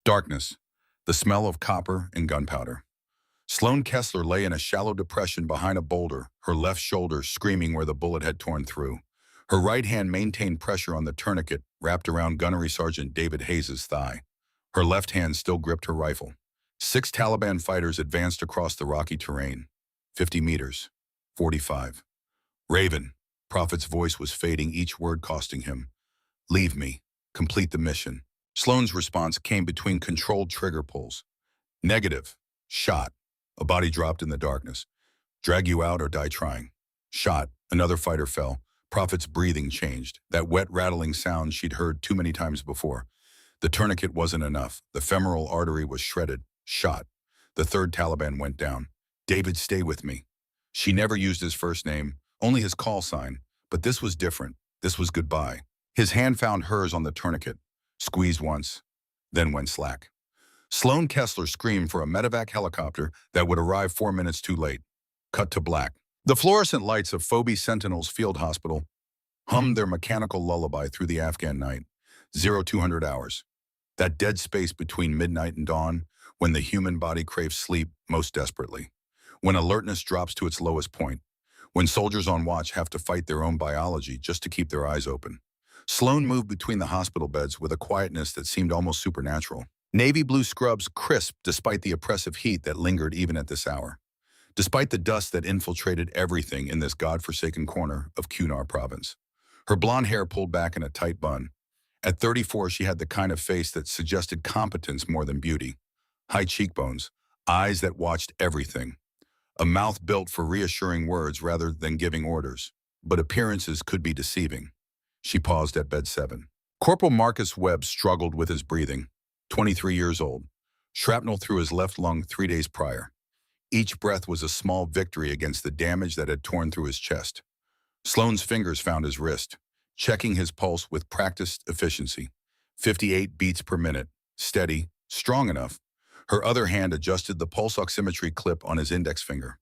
Darkness, the smell of copper and gunpowder. Sloane Kessler lay in a shallow depression behind a boulder, her left shoulder screaming where the bullet had torn through. Her right hand maintained pressure on the tourniquet wrapped around Gunnery Sergeant David Hayes's thigh. Her left hand still gripped her rifle. 6 Taliban fighters advanced across the rocky terrain. 50 meters. 45. Raven. Prophet's voice was fading, each word costing him. Leave me. Complete the mission. Sloane's response came between controlled trigger pulls. Negative. Shot. A body dropped in the darkness. Drag you out or die trying. Shot. Another fighter fell. Prophet's breathing changed. That wet, rattling sound she'd heard too many times before. The tourniquet wasn't enough. The femoral artery was shredded. Shot. The 3rd Taliban went down. David, stay with me. She never used his first name, only his call sign. But this was different. This was goodbye. His hand found hers on the tourniquet. Squeezed once, then went slack. Sloane Kessler screamed for a medevac helicopter that would arrive 4 minutes too late. Cut to black. The fluorescent lights of Phoebe Sentinel's field hospital hummed their mechanical lullaby through the Afghan night. 0200 hours. That dead space between midnight and dawn, when the human body craves sleep most desperately. When alertness drops to its lowest point. When soldiers on watch have to fight their own biology just to keep their eyes open. Sloane moved between the hospital beds with a quietness that seemed almost supernatural. Navy blue scrubs crisp despite the oppressive heat that lingered even at this hour. Despite the dust that infiltrated everything in this godforsaken corner of Kunar province. Her blonde hair pulled back in a tight bun. At 34, she had the kind of face that suggested competence more than beauty. High cheekbones, eyes that watched everything. A mouth built for reassuring words rather than giving orders. But appearances could be deceiving. She paused at bed 7. Corporal Marcus Webb struggled with his breathing. 23 years old. Shrapnel through his left lung 3 days prior. Each breath was a small victory against the damage that had torn through his chest. Sloane's fingers found his wrist, checking his pulse with practiced efficiency. 58 beats per minute. Steady, strong enough. Her other hand adjusted the pulse oximetry clip on his index finger.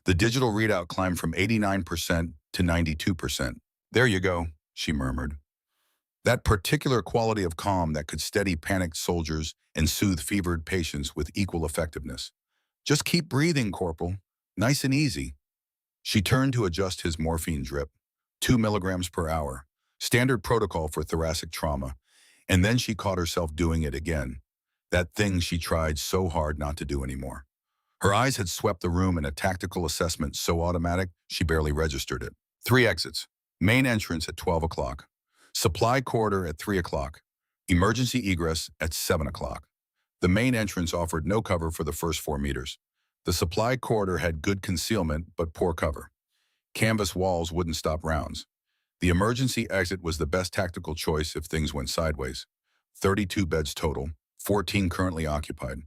The digital readout climbed from 89% to 92%. There you go, she murmured. That particular quality of calm that could steady panicked soldiers and soothe fevered patients with equal effectiveness. Just keep breathing, Corporal. Nice and easy. She turned to adjust his morphine drip. 2 milligrams per hour. Standard protocol for thoracic trauma. And then she caught herself doing it again. That thing she tried so hard not to do anymore. Her eyes had swept the room in a tactical assessment so automatic she barely registered it. 3 exits. Main entrance at 12 o'clock. Supply corridor at 3 o'clock. Emergency egress at 7 o'clock. The main entrance offered no cover for the first 4 meters. The supply corridor had good concealment but poor cover. Canvas walls wouldn't stop rounds. The emergency exit was the best tactical choice if things went sideways. 32 beds total, 14 currently occupied.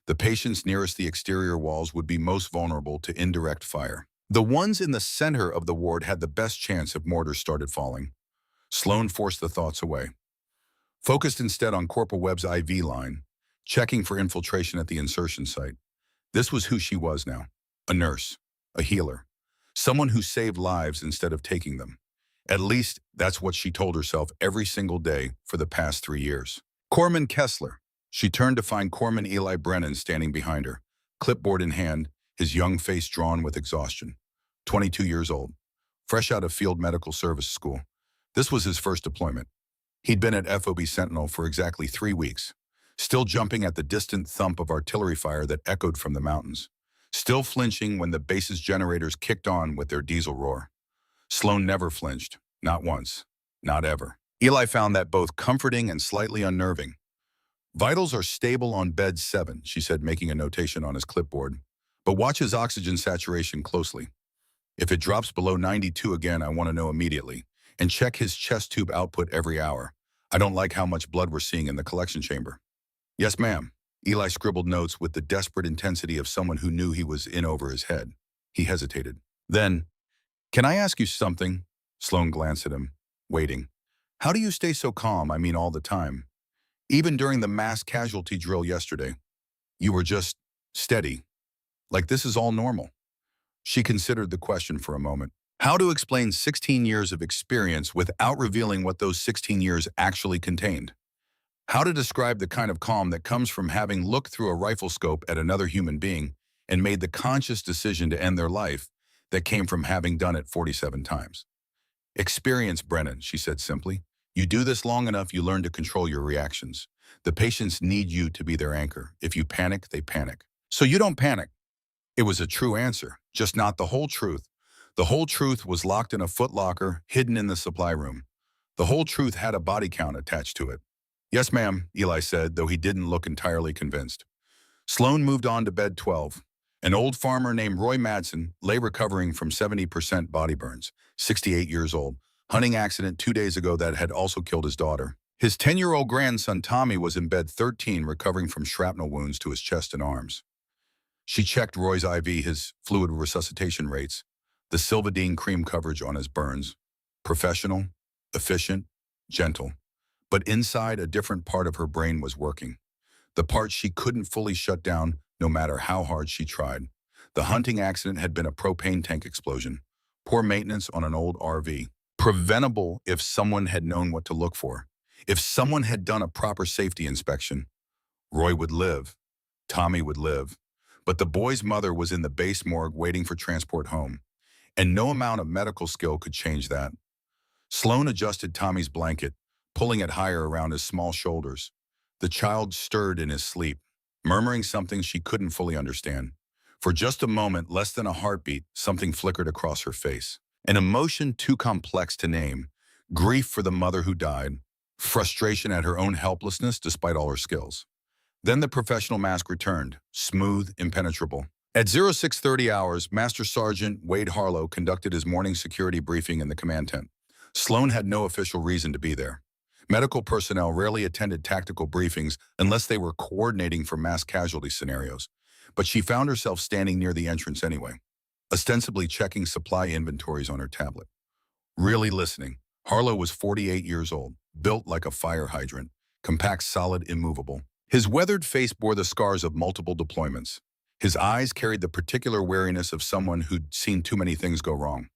The patients nearest the exterior walls would be most vulnerable to indirect fire. The ones in the center of the ward had the best chance if mortars started falling. Sloane forced the thoughts away. Focused instead on Corporal Webb's IV line, checking for infiltration at the insertion site. This was who she was now. A nurse, a healer, someone who saved lives instead of taking them. At least that's what she told herself every single day for the past 3 years. Corpsman Kessler. She turned to find Corpsman Eli Brennan standing behind her, clipboard in hand, his young face drawn with exhaustion. 22 years old, fresh out of field medical service school. This was his first deployment. He'd been at FOB Sentinel for exactly 3 weeks, still jumping at the distant thump of artillery fire that echoed from the mountains, still flinching when the base's generators kicked on with their diesel roar. Sloane never flinched, not once, not ever. Eli found that both comforting and slightly unnerving. Vitals are stable on bed 7, she said, making a notation on his clipboard, but watch his oxygen saturation closely. If it drops below 92 again, I want to know immediately. And check his chest tube output every hour. I don't like how much blood we're seeing in the collection chamber. Yes, ma'am. Eli scribbled notes with the desperate intensity of someone who knew he was in over his head. He hesitated. Then, can I ask you something? Sloane glanced at him, waiting. How do you stay so calm, I mean all the time? Even during the mass casualty drill yesterday, you were just steady. Like this is all normal. She considered the question for a moment. How to explain 16 years of experience without revealing what those 16 years actually contained? How to describe the kind of calm that comes from having looked through a rifle scope at another human being and made the conscious decision to end their life that came from having done it 47 times. Experience, Brennan, she said simply. You do this long enough, you learn to control your reactions. The patients need you to be their anchor. If you panic, they panic. So you don't panic. It was a true answer, just not the whole truth. The whole truth was locked in a footlocker, hidden in the supply room. The whole truth had a body count attached to it. Yes, ma'am, Eli said, though he didn't look entirely convinced. Sloan moved on to bed 12. An old farmer named Roy Madsen lay recovering from 70% body burns, 68 years old. Hunting accident 2 days ago that had also killed his daughter. His 10-year-old grandson Tommy was in bed 13, recovering from shrapnel wounds to his chest and arms. She checked Roy's IV, his fluid resuscitation rates, the Silvadene cream coverage on his burns. Professional, efficient, gentle. But inside, a different part of her brain was working. The part she couldn't fully shut down no matter how hard she tried. The hunting accident had been a propane tank explosion. Poor maintenance on an old RV. Preventable if someone had known what to look for. If someone had done a proper safety inspection. Roy would live. Tommy would live. But the boy's mother was in the base morgue waiting for transport home. And no amount of medical skill could change that. Sloan adjusted Tommy's blanket, pulling it higher around his small shoulders. The child stirred in his sleep, murmuring something she couldn't fully understand. For just a moment, less than a heartbeat, something flickered across her face. An emotion too complex to name. Grief for the mother who died. Frustration at her own helplessness despite all her skills. Then the professional mask returned, smooth, impenetrable. At 0630 hours, Master Sergeant Wade Harlow conducted his morning security briefing in the command tent. Sloan had no official reason to be there. Medical personnel rarely attended tactical briefings unless they were coordinating for mass casualty scenarios. But she found herself standing near the entrance anyway, ostensibly checking supply inventories on her tablet. Really listening. Harlow was 48 years old, built like a fire hydrant, compact, solid, immovable. His weathered face bore the scars of multiple deployments. His eyes carried the particular wariness of someone who'd seen too many things go wrong.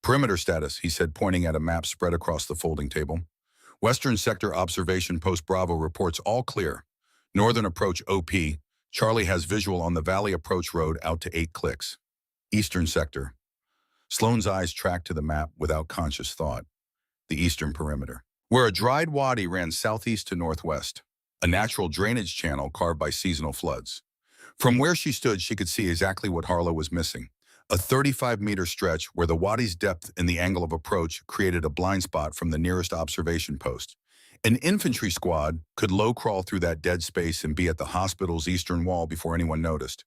Perimeter status, he said, pointing at a map spread across the folding table. Western Sector Observation Post Bravo reports all clear. Northern Approach OP. Charlie has visual on the Valley Approach Road out to 8 clicks. Eastern Sector. Sloan's eyes tracked to the map without conscious thought. The eastern perimeter, where a dried wadi ran southeast to northwest, a natural drainage channel carved by seasonal floods. From where she stood, she could see exactly what Harlow was missing. A 35-meter stretch where the wadi's depth and the angle of approach created a blind spot from the nearest observation post. An infantry squad could low-crawl through that dead space and be at the hospital's eastern wall before anyone noticed.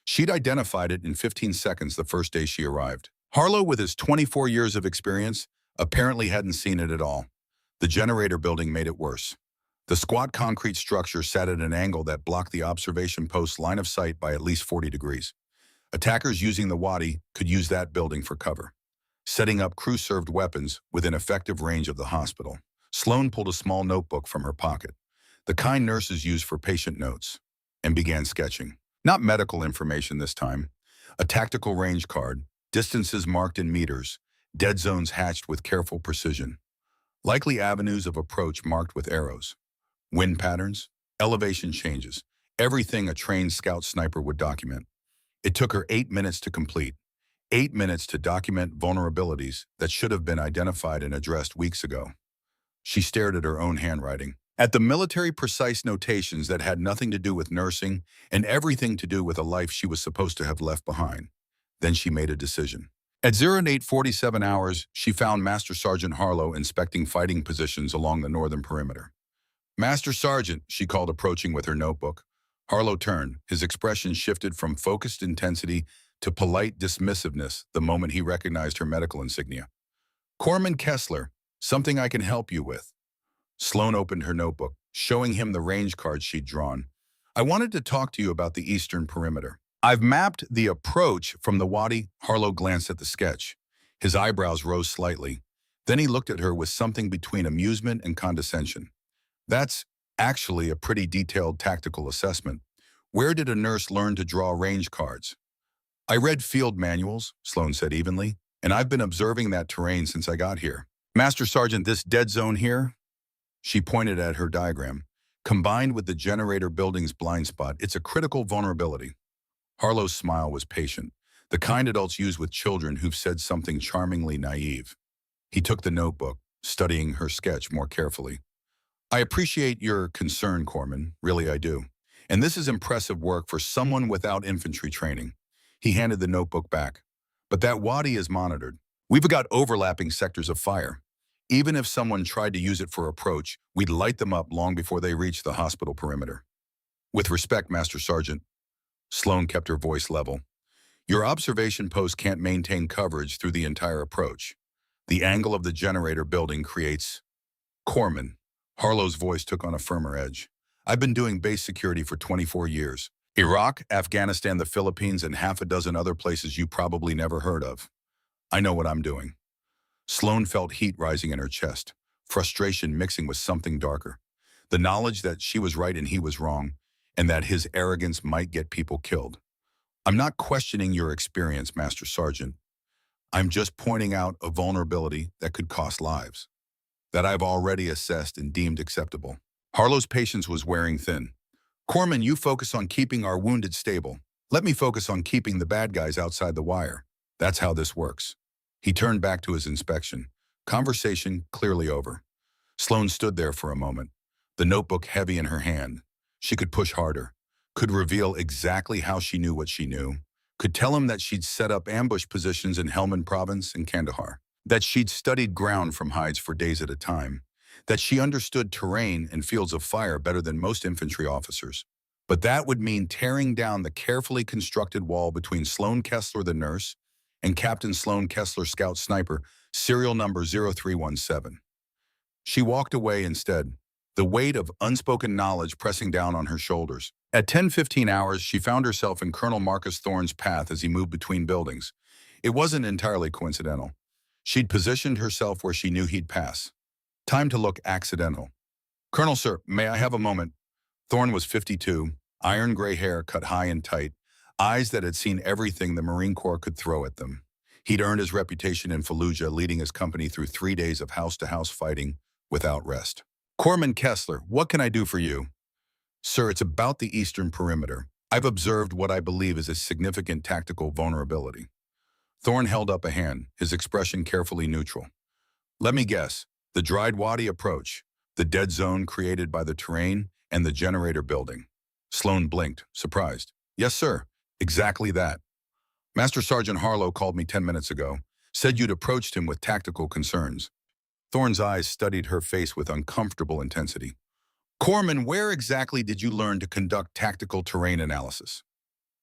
She'd identified it in 15 seconds the first day she arrived. Harlow, with his 24 years of experience, apparently hadn't seen it at all. The generator building made it worse. The squat concrete structure sat at an angle that blocked the observation post's line of sight by at least 40 degrees. Attackers using the wadi could use that building for cover, setting up crew-served weapons within effective range of the hospital. Sloan pulled a small notebook from her pocket, the kind nurses use for patient notes, and began sketching. Not medical information this time. A tactical range card, distances marked in meters, dead zones hatched with careful precision. Likely avenues of approach marked with arrows. Wind patterns, elevation changes, everything a trained scout sniper would document. It took her 8 minutes to complete. 8 minutes to document vulnerabilities that should have been identified and addressed weeks ago. She stared at her own handwriting, at the military precise notations that had nothing to do with nursing and everything to do with a life she was supposed to have left behind. Then she made a decision. At 0847 hours, she found Master Sergeant Harlow inspecting fighting positions along the northern perimeter. Master Sergeant, she called, approaching with her notebook. Harlow turned. His expression shifted from focused intensity to polite dismissiveness the moment he recognized her medical insignia. Corpsman Kessler, something I can help you with. Sloan opened her notebook, showing him the range cards she'd drawn. I wanted to talk to you about the eastern perimeter. I've mapped the approach from the wadi. Harlow glanced at the sketch. His eyebrows rose slightly. Then he looked at her with something between amusement and condescension. That's actually a pretty detailed tactical assessment. Where did a nurse learn to draw range cards? I read field manuals, Sloan said evenly, and I've been observing that terrain since I got here. Master Sergeant, this dead zone here? She pointed at her diagram. Combined with the generator building's blind spot, it's a critical vulnerability. Harlow's smile was patient, the kind adults use with children who've said something charmingly naive. He took the notebook, studying her sketch more carefully. I appreciate your concern, Corman. Really, I do. And this is impressive work for someone without infantry training. He handed the notebook back. But that wadi is monitored. We've got overlapping sectors of fire. Even if someone tried to use it for approach, we'd light them up long before they reach the hospital perimeter. With respect, Master Sergeant, Sloane kept her voice level. Your observation post can't maintain coverage through the entire approach. The angle of the generator building creates... Corman. Harlow's voice took on a firmer edge. I've been doing base security for 24 years. Iraq, Afghanistan, the Philippines, and half a dozen other places you probably never heard of. I know what I'm doing. Sloane felt heat rising in her chest, frustration mixing with something darker. The knowledge that she was right and he was wrong, and that his arrogance might get people killed. I'm not questioning your experience, Master Sergeant. I'm just pointing out a vulnerability that could cost lives, that I've already assessed and deemed acceptable. Harlow's patience was wearing thin. Corman, you focus on keeping our wounded stable. Let me focus on keeping the bad guys outside the wire. That's how this works. He turned back to his inspection. Conversation clearly over. Sloane stood there for a moment, the notebook heavy in her hand. She could push harder, could reveal exactly how she knew what she knew, could tell him that she'd set up ambush positions in Helmand Province and Kandahar, that she'd studied ground from hides for days at a time, that she understood terrain and fields of fire better than most infantry officers. But that would mean tearing down the carefully constructed wall between Sloane Kessler, the nurse, and Captain Sloane Kessler, scout sniper, serial number 0317. She walked away instead, the weight of unspoken knowledge pressing down on her shoulders. At 10:15 hours, she found herself in Colonel Marcus Thorne's path as he moved between buildings. It wasn't entirely coincidental. She'd positioned herself where she knew he'd pass. Time to look accidental. Colonel, sir, may I have a moment? Thorne was 52, iron gray hair cut high and tight, eyes that had seen everything the Marine Corps could throw at them. He'd earned his reputation in Fallujah, leading his company through 3 days of house-to-house fighting without rest. Corman Kessler, what can I do for you? Sir, it's about the eastern perimeter. I've observed what I believe is a significant tactical vulnerability. Thorne held up a hand, his expression carefully neutral. Let me guess, the dried wadi approach, the dead zone created by the terrain, and the generator building. Sloane blinked, surprised. Yes, sir, exactly that. Master Sergeant Harlow called me 10 minutes ago, said you'd approached him with tactical concerns. Thorne's eyes studied her face with uncomfortable intensity. Corman, where exactly did you learn to conduct tactical terrain analysis?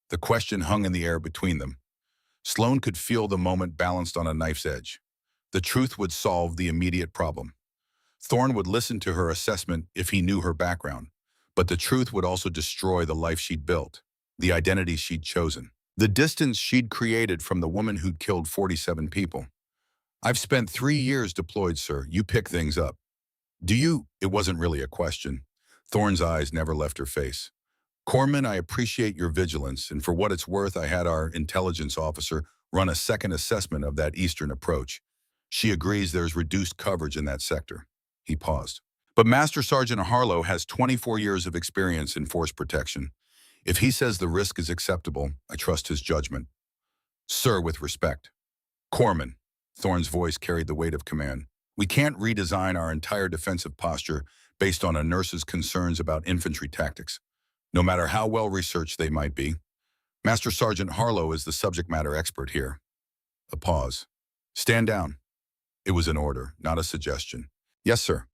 The question hung in the air between them. Sloane could feel the moment balanced on a knife's edge. The truth would solve the immediate problem. Thorne would listen to her assessment if he knew her background, but the truth would also destroy the life she'd built, the identity she'd chosen, the distance she'd created from the woman who'd killed 47 people. I've spent 3 years deployed, sir. You pick things up. Do you? It wasn't really a question. Thorne's eyes never left her face. Corman, I appreciate your vigilance, and for what it's worth, I had our intelligence officer run a second assessment of that eastern approach. She agrees there's reduced coverage in that sector. He paused. But Master Sergeant Harlow has 24 years of experience in force protection. If he says the risk is acceptable, I trust his judgment. Sir, with respect. Corman. Thorne's voice carried the weight of command. We can't redesign our entire defensive posture based on a nurse's concerns about infantry tactics, no matter how well researched they might be. Master Sergeant Harlow is the subject matter expert here. A pause. Stand down. It was an order, not a suggestion. Yes, sir.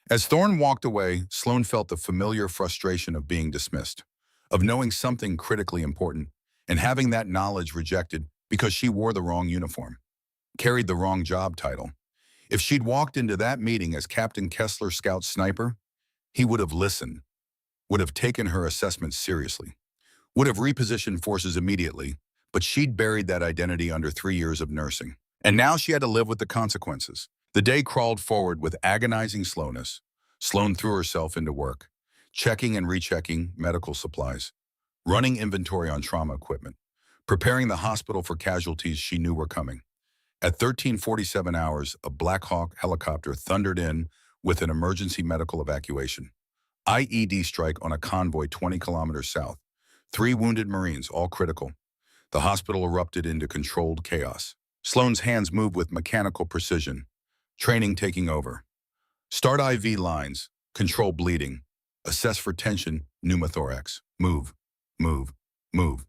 As Thorne walked away, Sloane felt the familiar frustration of being dismissed, of knowing something critically important, and having that knowledge rejected because she wore the wrong uniform, carried the wrong job title. If she'd walked into that meeting as Captain Kessler, scout sniper, he would have listened, would have taken her assessment seriously, would have repositioned forces immediately, but she'd buried that identity under 3 years of nursing. And now she had to live with the consequences. The day crawled forward with agonizing slowness. Sloane threw herself into work, checking and rechecking medical supplies, running inventory on trauma equipment, preparing the hospital for casualties she knew were coming. At 13:47 hours, a Black Hawk helicopter thundered in with an emergency medical evacuation. IED strike on a convoy 20 kilometers south. 3 wounded Marines, all critical. The hospital erupted into controlled chaos. Sloane's hands moved with mechanical precision. Training taking over. Start IV lines. Control bleeding. Assess for tension, pneumothorax. Move. Move. Move.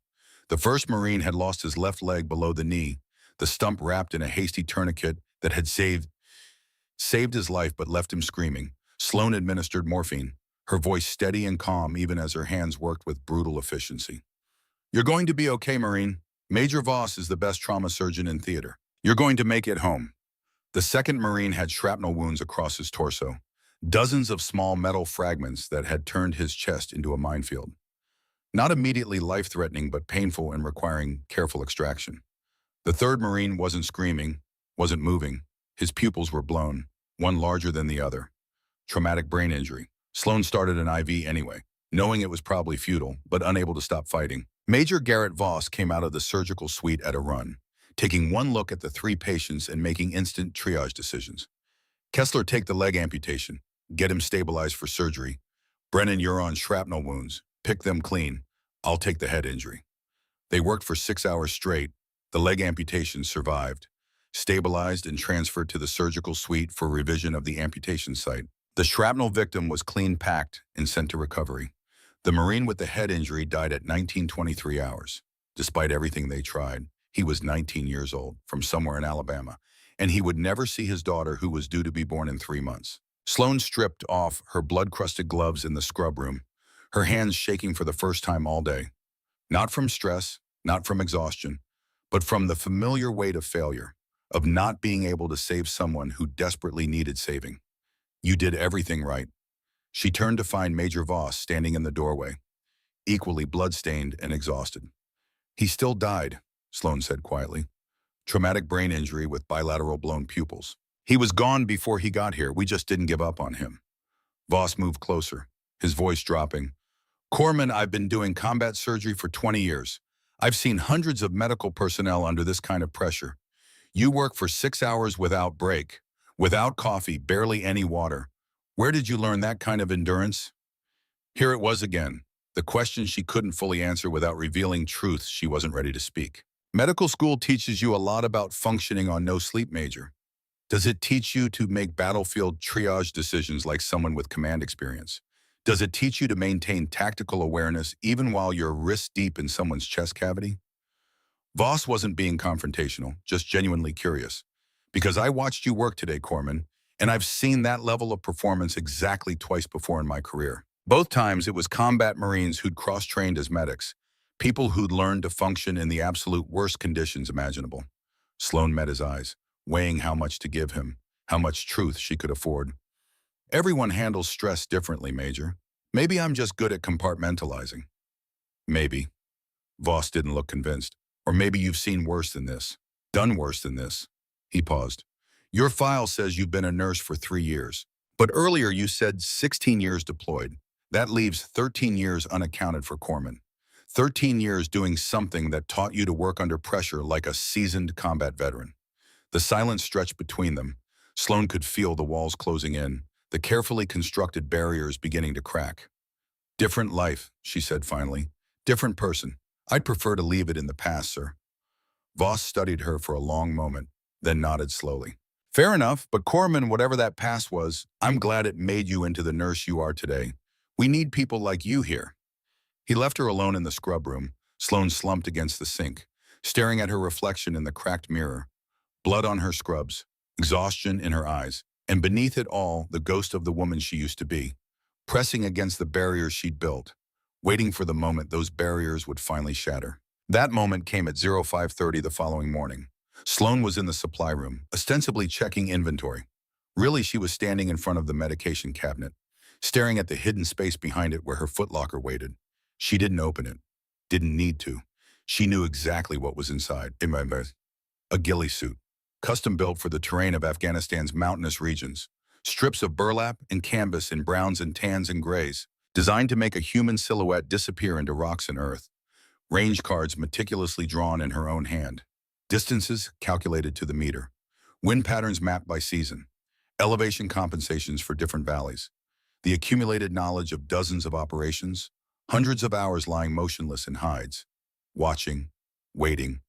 The first Marine had lost his left leg below the knee, the stump wrapped in a hasty tourniquet that had saved his life but left him screaming. Sloane administered morphine, her voice steady and calm even as her hands worked with brutal efficiency. You're going to be okay, Marine. Major Voss is the best trauma surgeon in theater. You're going to make it home. The second Marine had shrapnel wounds across his torso, dozens of small metal fragments that had turned his chest into a minefield. Not immediately life-threatening, but painful and requiring careful extraction. The third Marine wasn't screaming, wasn't moving. His pupils were blown, one larger than the other. Traumatic brain injury. Sloane started an IV anyway, knowing it was probably futile, but unable to stop fighting. Major Garrett Voss came out of the surgical suite at a run, taking one look at the 3 patients and making instant triage decisions. Kessler, take the leg amputation. Get him stabilized for surgery. Brennan, you're on shrapnel wounds. Pick them clean. I'll take the head injury. They worked for 6 hours straight. The leg amputation survived, stabilized and transferred to the surgical suite for revision of the amputation site. The shrapnel victim was clean packed and sent to recovery. The Marine with the head injury died at 1923 hours. Despite everything they tried, he was 19 years old, from somewhere in Alabama, and he would never see his daughter, who was due to be born in 3 months. Sloane stripped off her blood-crusted gloves in the scrub room, her hands shaking for the first time all day. Not from stress, not from exhaustion, but from the familiar weight of failure, of not being able to save someone who desperately needed saving. You did everything right. She turned to find Major Voss standing in the doorway, equally blood-stained and exhausted. He still died, Sloane said quietly. Traumatic brain injury with bilateral blown pupils. He was gone before he got here. We just didn't give up on him. Voss moved closer, his voice dropping. Corman, I've been doing combat surgery for 20 years. I've seen hundreds of medical personnel under this kind of pressure. You work for 6 hours without break, without coffee, barely any water. Where did you learn that kind of endurance? Here it was again, the question she couldn't fully answer without revealing truths she wasn't ready to speak. Medical school teaches you a lot about functioning on no sleep, Major. Does it teach you to make battlefield triage decisions like someone with command experience? Does it teach you to maintain tactical awareness even while you're wrist-deep in someone's chest cavity? Voss wasn't being confrontational, just genuinely curious. Because I watched you work today, Corman, and I've seen that level of performance exactly twice before in my career. Both times it was combat Marines who'd cross-trained as medics, people who'd learned to function in the absolute worst conditions imaginable. Sloane met his eyes, weighing how much to give him, how much truth she could afford. Everyone handles stress differently, Major. Maybe I'm just good at compartmentalizing. Maybe. Voss didn't look convinced. Or maybe you've seen worse than this. Done worse than this. He paused. Your file says you've been a nurse for 3 years. But earlier you said 16 years deployed. That leaves 13 years unaccounted for, Corman. 13 years doing something that taught you to work under pressure like a seasoned combat veteran. The silence stretched between them. Sloane could feel the walls closing in, the carefully constructed barriers beginning to crack. Different life, she said finally. Different person. I'd prefer to leave it in the past, sir. Voss studied her for a long moment, then nodded slowly. Fair enough, but Corman, whatever that past was, I'm glad it made you into the nurse you are today. We need people like you here. He left her alone in the scrub room. Sloane slumped against the sink, staring at her reflection in the cracked mirror. Blood on her scrubs, exhaustion in her eyes, and beneath it all, the ghost of the woman she used to be, pressing against the barriers she'd built, waiting for the moment those barriers would finally shatter. That moment came at 05:30 the following morning. Sloane was in the supply room, ostensibly checking inventory. Really, she was standing in front of the medication cabinet, staring at the hidden space behind it where her footlocker waited. She didn't open it. Didn't need to. She knew exactly what was inside. A ghillie suit, custom built for the terrain of Afghanistan's mountainous regions. Strips of burlap and canvas in browns and tans and grays, designed to make a human silhouette disappear into rocks and earth. Range cards meticulously drawn in her own hand. Distances calculated to the meter. Wind patterns mapped by season. Elevation compensations for different valleys. The accumulated knowledge of dozens of operations, hundreds of hours lying motionless in hides, watching, waiting,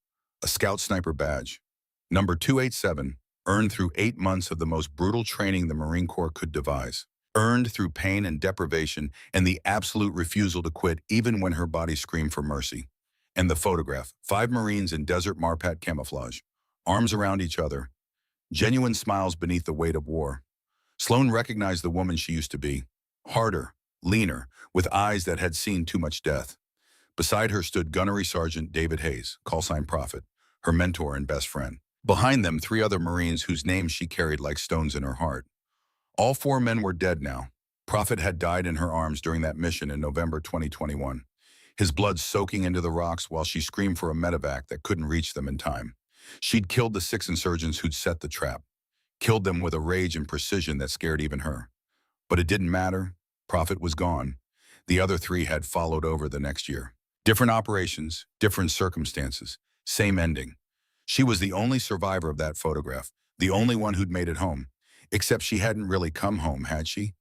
a scout sniper badge. Number 287, earned through 8 months of the most brutal training the Marine Corps could devise. Earned through pain and deprivation and the absolute refusal to quit even when her body screamed for mercy. And the photograph, 5 Marines in desert marpat camouflage, arms around each other, genuine smiles beneath the weight of war. Sloan recognized the woman she used to be, harder, leaner, with eyes that had seen too much death. Beside her stood Gunnery Sergeant David Hayes, callsign Prophet, her mentor and best friend. Behind them, 3 other Marines whose names she carried like stones in her heart. All 4 men were dead now. Prophet had died in her arms during that mission in November 2021, his blood soaking into the rocks while she screamed for a medevac that couldn't reach them in time. She'd killed the 6 insurgents who'd set the trap, killed them with a rage and precision that scared even her. But it didn't matter. Prophet was gone. The other 3 had followed over the next year. Different operations, different circumstances, same ending. She was the only survivor of that photograph, the only one who'd made it home. Except she hadn't really come home, had she?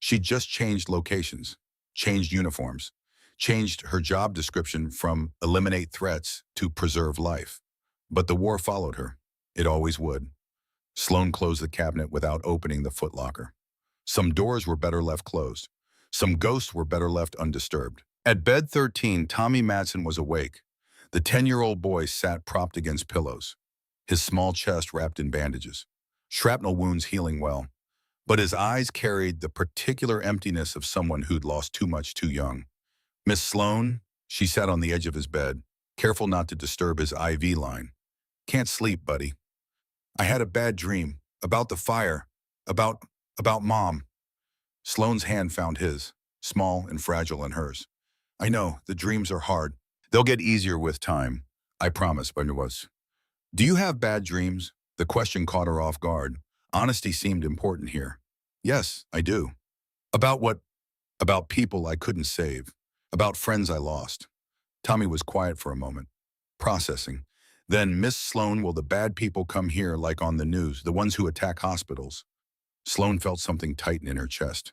She'd just changed locations, changed uniforms, changed her job description from eliminate threats to preserve life. But the war followed her. It always would. Sloan closed the cabinet without opening the footlocker. Some doors were better left closed. Some ghosts were better left undisturbed. At bed 13, Tommy Madsen was awake. The 10-year-old boy sat propped against pillows, his small chest wrapped in bandages, shrapnel wounds healing well. But his eyes carried the particular emptiness of someone who'd lost too much too young. Miss Sloan, she sat on the edge of his bed, careful not to disturb his IV line. Can't sleep, buddy. I had a bad dream, about the fire, about Mom. Sloan's hand found his, small and fragile in hers. I know, the dreams are hard. They'll get easier with time. I promise, Bunderwas. Do you have bad dreams? The question caught her off guard. Honesty seemed important here. Yes, I do. About what? About people I couldn't save. About friends I lost. Tommy was quiet for a moment, processing. Then, Miss Sloan, will the bad people come here like on the news, the ones who attack hospitals? Sloan felt something tighten in her chest.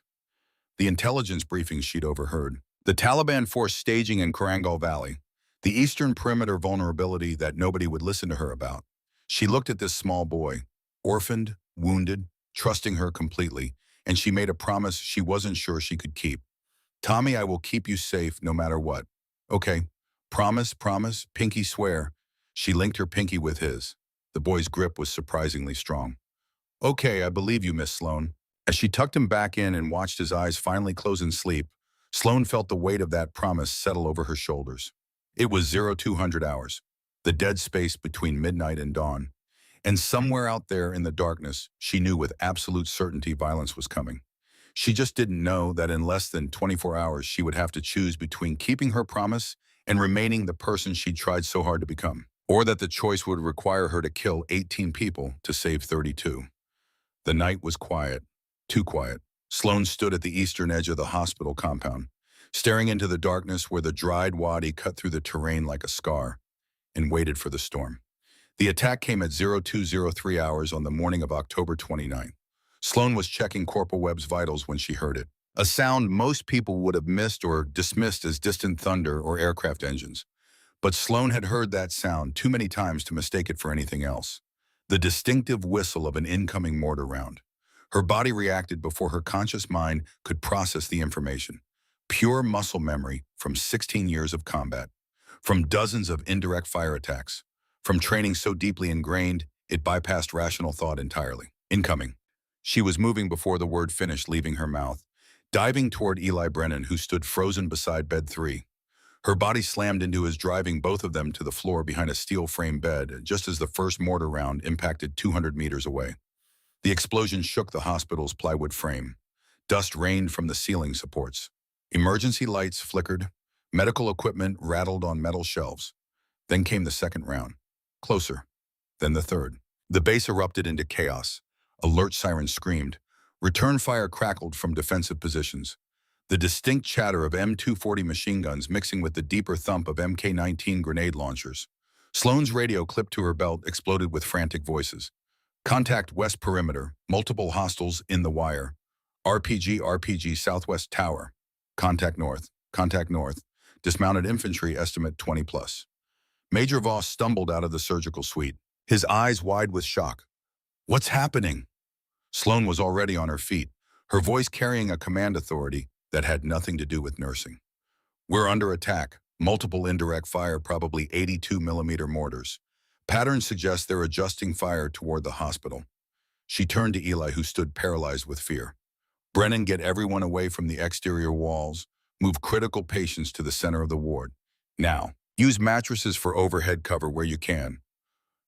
The intelligence briefings she'd overheard. The Taliban force staging in Korangal Valley. The eastern perimeter vulnerability that nobody would listen to her about. She looked at this small boy, orphaned, wounded, trusting her completely, and she made a promise she wasn't sure she could keep. Tommy, I will keep you safe no matter what. Okay. Promise, promise, pinky swear. She linked her pinky with his. The boy's grip was surprisingly strong. Okay, I believe you, Miss Sloan. As she tucked him back in and watched his eyes finally close in sleep, Sloan felt the weight of that promise settle over her shoulders. It was 0200 hours, the dead space between midnight and dawn. And somewhere out there in the darkness, she knew with absolute certainty violence was coming. She just didn't know that in less than 24 hours she would have to choose between keeping her promise and remaining the person she'd tried so hard to become, or that the choice would require her to kill 18 people to save 32. The night was quiet, too quiet. Sloan stood at the eastern edge of the hospital compound, staring into the darkness where the dried wadi cut through the terrain like a scar, and waited for the storm. The attack came at 0203 hours on the morning of October 29. Sloan was checking Corporal Webb's vitals when she heard it, a sound most people would have missed or dismissed as distant thunder or aircraft engines. But Sloan had heard that sound too many times to mistake it for anything else. The distinctive whistle of an incoming mortar round. Her body reacted before her conscious mind could process the information. Pure muscle memory from 16 years of combat, from dozens of indirect fire attacks, from training so deeply ingrained it bypassed rational thought entirely. Incoming. She was moving before the word finished leaving her mouth, diving toward Eli Brennan, who stood frozen beside bed 3. Her body slammed into his, driving both of them to the floor behind a steel-frame bed just as the first mortar round impacted 200 meters away. The explosion shook the hospital's plywood frame. Dust rained from the ceiling supports. Emergency lights flickered. Medical equipment rattled on metal shelves. Then came the second round. Closer. Then the third. The base erupted into chaos. Alert sirens screamed. Return fire crackled from defensive positions. The distinct chatter of M240 machine guns mixing with the deeper thump of MK-19 grenade launchers. Sloan's radio clipped to her belt exploded with frantic voices. Contact west perimeter, multiple hostiles in the wire. RPG Southwest Tower. Contact north. Contact north. Dismounted infantry estimate 20 plus. Major Voss stumbled out of the surgical suite, his eyes wide with shock. What's happening? Sloan was already on her feet, her voice carrying a command authority that had nothing to do with nursing. We're under attack. Multiple indirect fire, probably 82mm mortars. Patterns suggest they're adjusting fire toward the hospital. She turned to Eli, who stood paralyzed with fear. Brennan, get everyone away from the exterior walls. Move critical patients to the center of the ward. Now, use mattresses for overhead cover where you can.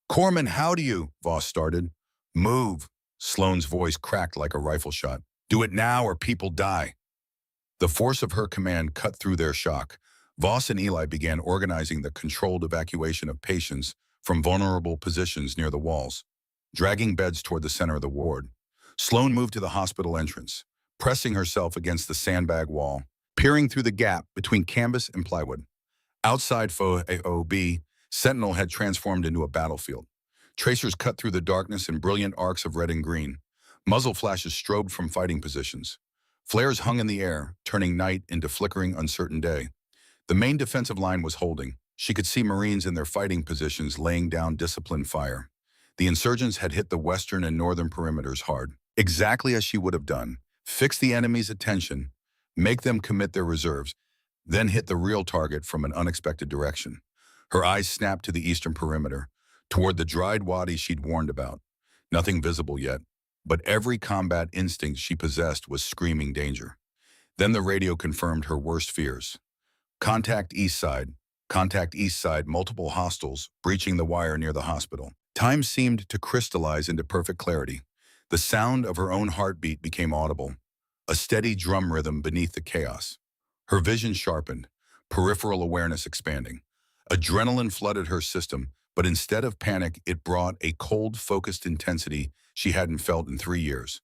Corman, how do you? Voss started. Move. Sloane's voice cracked like a rifle shot. Do it now or people die. The force of her command cut through their shock. Voss and Eli began organizing the controlled evacuation of patients from vulnerable positions near the walls, dragging beds toward the center of the ward. Sloane moved to the hospital entrance, pressing herself against the sandbag wall, peering through the gap between canvas and plywood. Outside FOAOB, Sentinel had transformed into a battlefield. Tracers cut through the darkness in brilliant arcs of red and green. Muzzle flashes strobed from fighting positions. Flares hung in the air, turning night into flickering, uncertain day. The main defensive line was holding. She could see Marines in their fighting positions laying down disciplined fire. The insurgents had hit the western and northern perimeters hard, exactly as she would have done. Fix the enemy's attention, make them commit their reserves, then hit the real target from an unexpected direction. Her eyes snapped to the eastern perimeter, toward the dried wadis she'd warned about. Nothing visible yet, but every combat instinct she possessed was screaming danger. Then the radio confirmed her worst fears. Contact east side. Contact east side, multiple hostiles breaching the wire near the hospital. Time seemed to crystallize into perfect clarity. The sound of her own heartbeat became audible, a steady drum rhythm beneath the chaos. Her vision sharpened, peripheral awareness expanding. Adrenaline flooded her system, but instead of panic, it brought a cold, focused intensity she hadn't felt in 3 years.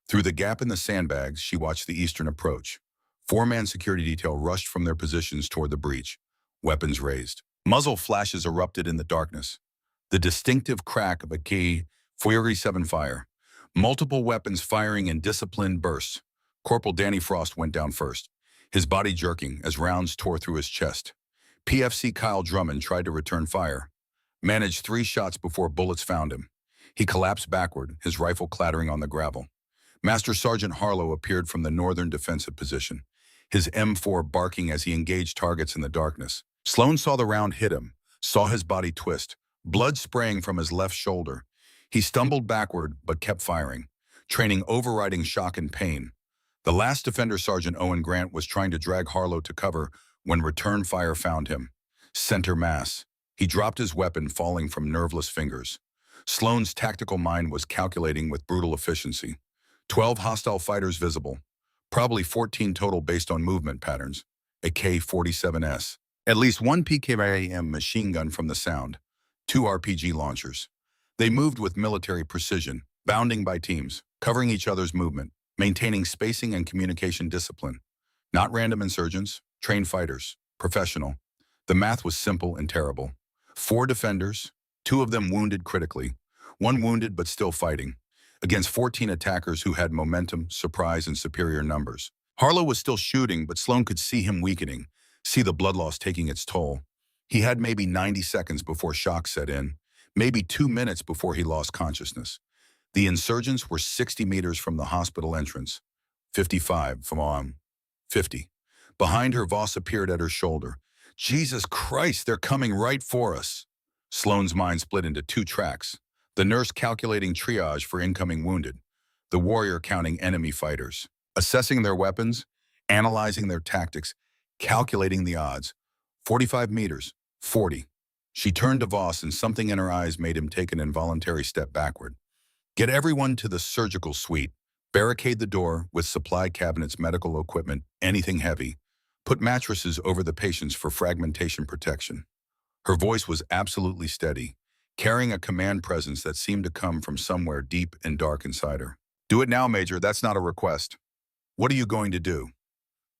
Through the gap in the sandbags, she watched the eastern approach. 4-man security detail rushed from their positions toward the breach, weapons raised. Muzzle flashes erupted in the darkness. The distinctive crack of a K-47 fire. Multiple weapons firing in disciplined bursts. Corporal Danny Frost went down first, his body jerking as rounds tore through his chest. PFC Kyle Drummond tried to return fire, managed 3 shots before bullets found him. He collapsed backward, his rifle clattering on the gravel. Master Sergeant Harlow appeared from the northern defensive position, his M4 barking as he engaged targets in the darkness. Sloane saw the round hit him, saw his body twist, blood spraying from his left shoulder. He stumbled backward but kept firing, training overriding shock and pain. The last defender, Sergeant Owen Grant, was trying to drag Harlow to cover when return fire found him. Center mass. He dropped his weapon, falling from nerveless fingers. Sloane's tactical mind was calculating with brutal efficiency. 12 hostile fighters visible, probably 14 total based on movement patterns. A K-47S. At least 1 PKM machine gun from the sound. 2 RPG launchers. They moved with military precision, bounding by teams, covering each other's movement, maintaining spacing and communication discipline. Not random insurgents, trained fighters, professional. The math was simple and terrible. 4 defenders, 2 of them wounded critically, 1 wounded but still fighting, against 14 attackers who had momentum, surprise, and superior numbers. Harlow was still shooting, but Sloane could see him weakening, see the blood loss taking its toll. He had maybe 90 seconds before shock set in, maybe 2 minutes before he lost consciousness. The insurgents were 60 meters from the hospital entrance, 55 from 50. Behind her, Voss appeared at her shoulder. Jesus Christ, they're coming right for us. Sloane's mind split into 2 tracks. The nurse calculating triage for incoming wounded. The warrior counting enemy fighters. Assessing their weapons, analyzing their tactics, calculating the odds. 45 meters, 40. She turned to Voss, and something in her eyes made him take an involuntary step backward. Get everyone to the surgical suite. Barricade the door with supply cabinets, medical equipment, anything heavy. Put mattresses over the patients for fragmentation protection. Her voice was absolutely steady, carrying a command presence that seemed to come from somewhere deep and dark inside her. Do it now, Major. That's not a request. What are you going to do?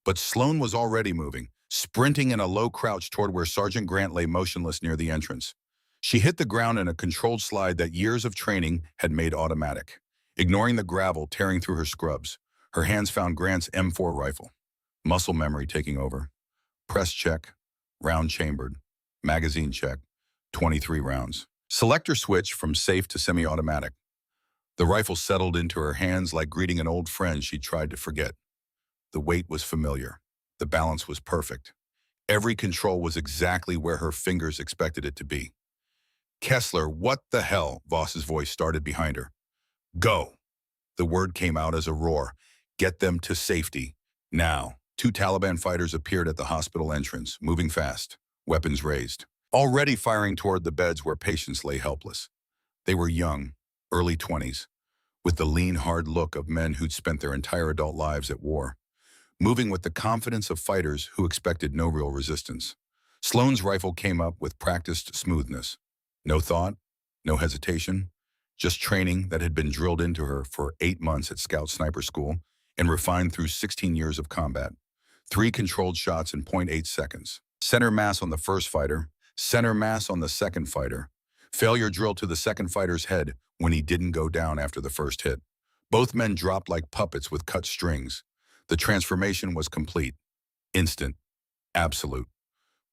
But Sloane was already moving, sprinting in a low crouch toward where Sergeant Grant lay motionless near the entrance. She hit the ground in a controlled slide that years of training had made automatic, ignoring the gravel tearing through her scrubs. Her hands found Grant's M4 rifle. Muscle memory taking over. Press check. Round chambered. Magazine check. 23 rounds. Selector switch from safe to semi-automatic. The rifle settled into her hands like greeting an old friend she tried to forget. The weight was familiar. The balance was perfect. Every control was exactly where her fingers expected it to be. Kessler, what the hell? Voss's voice started behind her. Go. The word came out as a roar. Get them to safety. Now. Two Taliban fighters appeared at the hospital entrance, moving fast, weapons raised, already firing toward the beds where patients lay helpless. They were young, early 20s, with the lean, hard look of men who'd spent their entire adult lives at war, moving with the confidence of fighters who expected no real resistance. Sloane's rifle came up with practiced smoothness. No thought, no hesitation, just training that had been drilled into her for 8 months at Scout Sniper School and refined through 16 years of combat. 3 controlled shots in 0.8 seconds. Center mass on the first fighter, center mass on the second fighter. Failure drill to the second fighter's head when he didn't go down after the first hit. Both men dropped like puppets with cut strings. The transformation was complete, instant, absolute.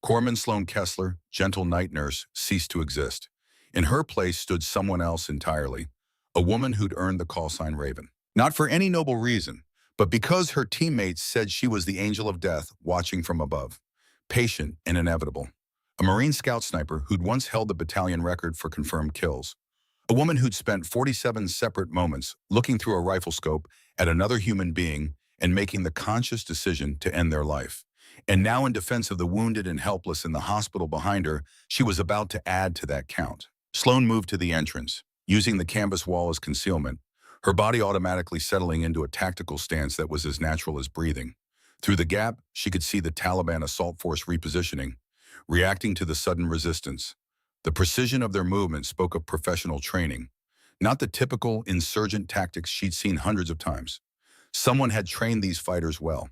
Corpsman Sloane Kessler, gentle night nurse, ceased to exist. In her place stood someone else entirely, a woman who'd earned the call sign Raven. Not for any noble reason, but because her teammates said she was the angel of death watching from above, patient and inevitable. A Marine Scout sniper who'd once held the battalion record for confirmed kills. A woman who'd spent 47 separate moments looking through a rifle scope at another human being and making the conscious decision to end their life. And now in defense of the wounded and helpless in the hospital behind her, she was about to add to that count. Sloane moved to the entrance, using the canvas wall as concealment, her body automatically settling into a tactical stance that was as natural as breathing. Through the gap, she could see the Taliban assault force repositioning, reacting to the sudden resistance. The precision of their movement spoke of professional training, not the typical insurgent tactics she'd seen hundreds of times. Someone had trained these fighters well.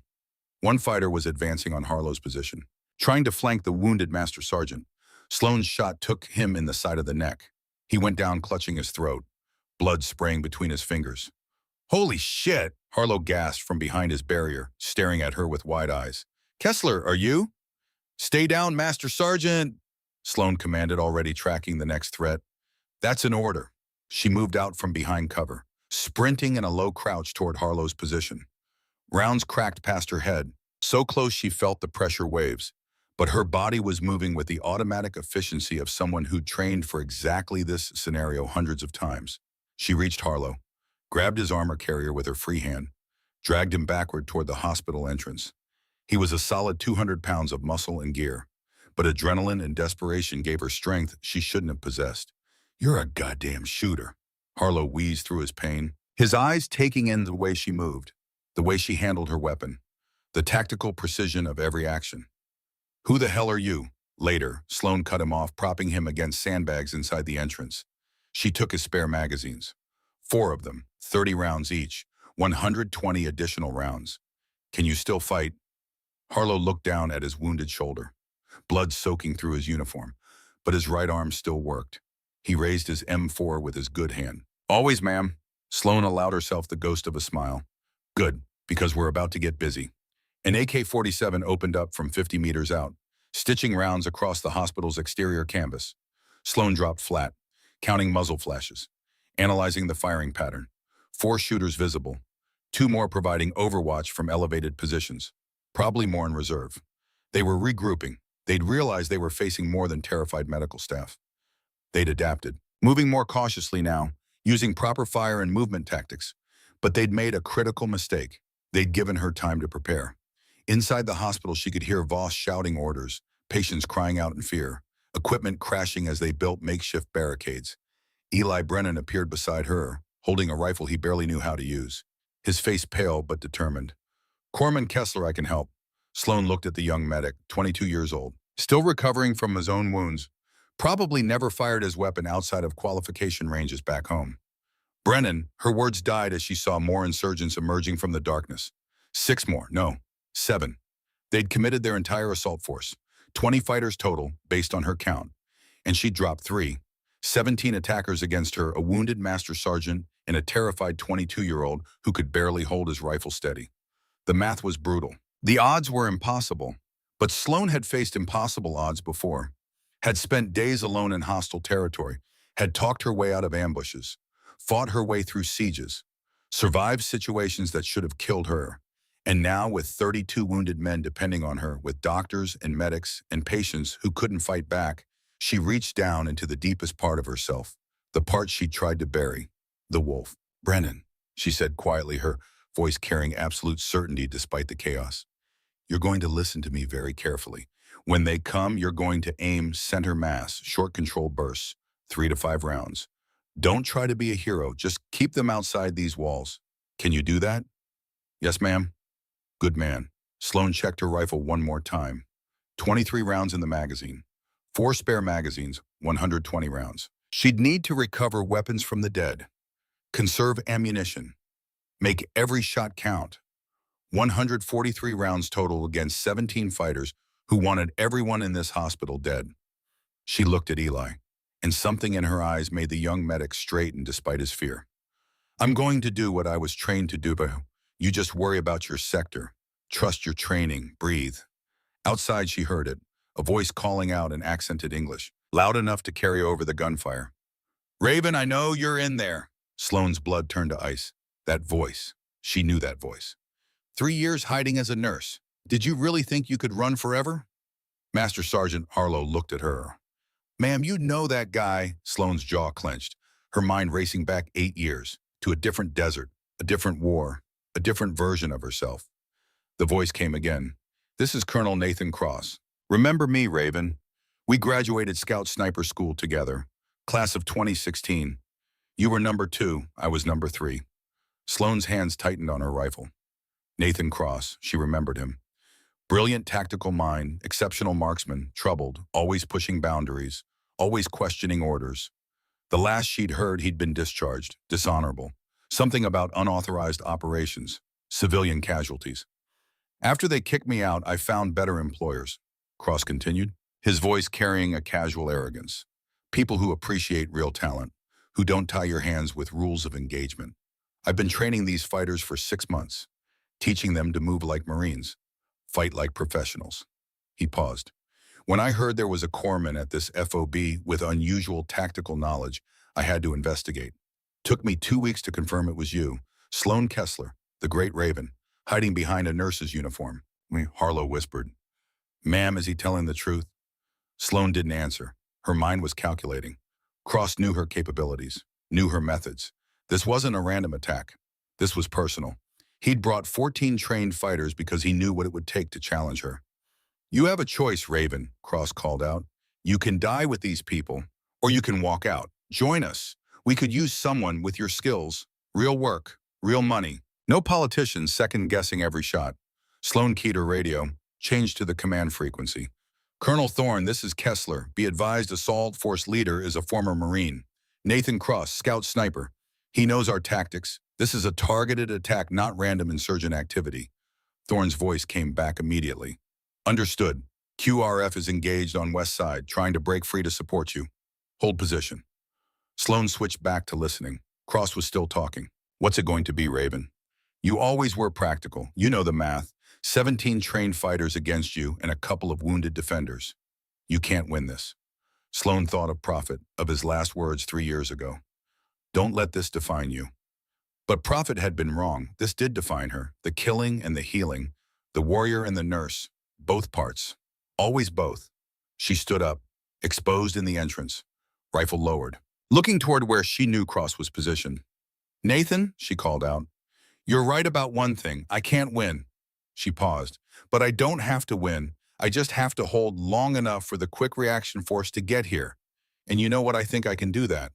One fighter was advancing on Harlow's position, trying to flank the wounded Master Sergeant. Sloane's shot took him in the side of the neck. He went down clutching his throat, blood spraying between his fingers. Holy shit! Harlow gasped from behind his barrier, staring at her with wide eyes. Kessler, are you? Stay down, Master Sergeant! Sloane commanded, already tracking the next threat. That's an order. She moved out from behind cover, sprinting in a low crouch toward Harlow's position. Rounds cracked past her head, so close she felt the pressure waves, but her body was moving with the automatic efficiency of someone who'd trained for exactly this scenario hundreds of times. She reached Harlow, grabbed his armor carrier with her free hand, dragged him backward toward the hospital entrance. He was a solid 200 pounds of muscle and gear, but adrenaline and desperation gave her strength she shouldn't have possessed. You're a goddamn shooter. Harlow wheezed through his pain, his eyes taking in the way she moved, the way she handled her weapon, the tactical precision of every action. Who the hell are you? Later, Sloane cut him off, propping him against sandbags inside the entrance. She took his spare magazines. 4 of them, 30 rounds each, 120 additional rounds. Can you still fight? Harlow looked down at his wounded shoulder, blood soaking through his uniform, but his right arm still worked. He raised his M4 with his good hand. Always, ma'am. Sloane allowed herself the ghost of a smile. Good, because we're about to get busy. An AK-47 opened up from 50 meters out, stitching rounds across the hospital's exterior canvas. Sloane dropped flat, counting muzzle flashes, analyzing the firing pattern. 4 shooters visible, 2 more providing overwatch from elevated positions, probably more in reserve. They were regrouping. They'd realized they were facing more than terrified medical staff. They'd adapted, moving more cautiously now, using proper fire and movement tactics. But they'd made a critical mistake. They'd given her time to prepare. Inside the hospital, she could hear Voss shouting orders, patients crying out in fear, equipment crashing as they built makeshift barricades. Eli Brennan appeared beside her, holding a rifle he barely knew how to use, his face pale but determined. Corpsman Kessler, I can help. Sloane looked at the young medic, 22 years old, still recovering from his own wounds, probably never fired his weapon outside of qualification ranges back home. Brennan, her words died as she saw more insurgents emerging from the darkness. 6 more, no, 7. They'd committed their entire assault force, 20 fighters total, based on her count, and she dropped 3. 17 attackers against her, a wounded Master Sergeant and a terrified 22-year-old who could barely hold his rifle steady. The math was brutal. The odds were impossible, but Sloan had faced impossible odds before, had spent days alone in hostile territory, had talked her way out of ambushes, fought her way through sieges, survived situations that should have killed her. And now, with 32 wounded men depending on her, with doctors and medics and patients who couldn't fight back, she reached down into the deepest part of herself, the part she tried to bury, the wolf. "Brennan," she said quietly, her voice carrying absolute certainty despite the chaos. "You're going to listen to me very carefully. When they come, you're going to aim center mass, short control bursts, 3 to 5 rounds. Don't try to be a hero, just keep them outside these walls. Can you do that?" "Yes, ma'am." "Good man." Sloan checked her rifle one more time. 23 rounds in the magazine. 4 spare magazines, 120 rounds. She'd need to recover weapons from the dead, conserve ammunition, make every shot count. 143 rounds total against 17 fighters who wanted everyone in this hospital dead. She looked at Eli, and something in her eyes made the young medic straighten despite his fear. "I'm going to do what I was trained to do, but you just worry about your sector. Trust your training, breathe." Outside she heard it, a voice calling out in accented English, loud enough to carry over the gunfire. "Raven, I know you're in there." Sloane's blood turned to ice. That voice. She knew that voice. 3 years hiding as a nurse. Did you really think you could run forever? Master Sergeant Harlow looked at her. "Ma'am, you know that guy." Sloane's jaw clenched, her mind racing back 8 years, to a different desert, a different war, a different version of herself. The voice came again. "This is Colonel Nathan Cross. Remember me, Raven? We graduated Scout Sniper School together, class of 2016. You were number 2, I was number 3. Sloane's hands tightened on her rifle. Nathan Cross, she remembered him. Brilliant tactical mind, exceptional marksman, troubled, always pushing boundaries, always questioning orders. The last she'd heard, he'd been discharged, dishonorable. Something about unauthorized operations, civilian casualties. "After they kicked me out, I found better employers," Cross continued, his voice carrying a casual arrogance. "People who appreciate real talent, who don't tie your hands with rules of engagement. I've been training these fighters for 6 months, teaching them to move like Marines, fight like professionals." He paused. "When I heard there was a corpsman at this FOB with unusual tactical knowledge, I had to investigate. Took me 2 weeks to confirm it was you, Sloan Kessler, the great Raven, hiding behind a nurse's uniform." Harlow whispered. "Ma'am, is he telling the truth?" Sloan didn't answer. Her mind was calculating. Cross knew her capabilities, knew her methods. This wasn't a random attack. This was personal. He'd brought 14 trained fighters because he knew what it would take to challenge her. "You have a choice, Raven," Cross called out. "You can die with these people, or you can walk out. Join us. We could use someone with your skills. Real work, real money. No politicians second-guessing every shot." Sloan keyed her radio, changed to the command frequency. "Colonel Thorne, this is Kessler. Be advised, assault force leader is a former Marine. Nathan Cross, scout sniper. He knows our tactics. This is a targeted attack, not random insurgent activity." Thorne's voice came back immediately. "Understood. QRF is engaged on west side, trying to break free to support you. Hold position." Sloan switched back to listening. Cross was still talking. "What's it going to be, Raven? You always were practical. You know the math. 17 trained fighters against you and a couple of wounded defenders. You can't win this." Sloan thought of Prophet, of his last words 3 years ago. "Don't let this define you." But Prophet had been wrong. This did define her. The killing and the healing. The warrior and the nurse. Both parts. Always both. She stood up, exposed in the entrance, rifle lowered, looking toward where she knew Cross was positioned. "Nathan," she called out, "you're right about one thing. I can't win." She paused. "But I don't have to win. I just have to hold long enough for the quick reaction force to get here. And you know what? I think I can do that."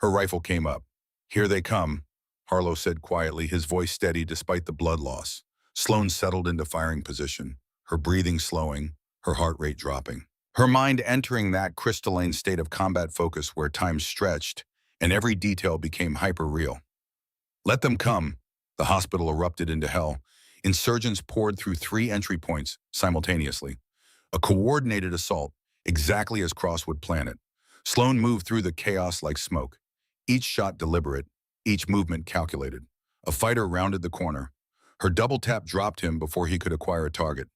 Her rifle came up. "Here they come," Harlow said quietly, his voice steady despite the blood loss. Sloan settled into firing position, her breathing slowing, her heart rate dropping. Her mind entering that crystalline state of combat focus where time stretched and every detail became hyper-real. "Let them come." The hospital erupted into hell. Insurgents poured through 3 entry points simultaneously. A coordinated assault, exactly as Cross would plan it. Sloan moved through the chaos like smoke, each shot deliberate, each movement calculated. A fighter rounded the corner. Her double tap dropped him before he could acquire a target.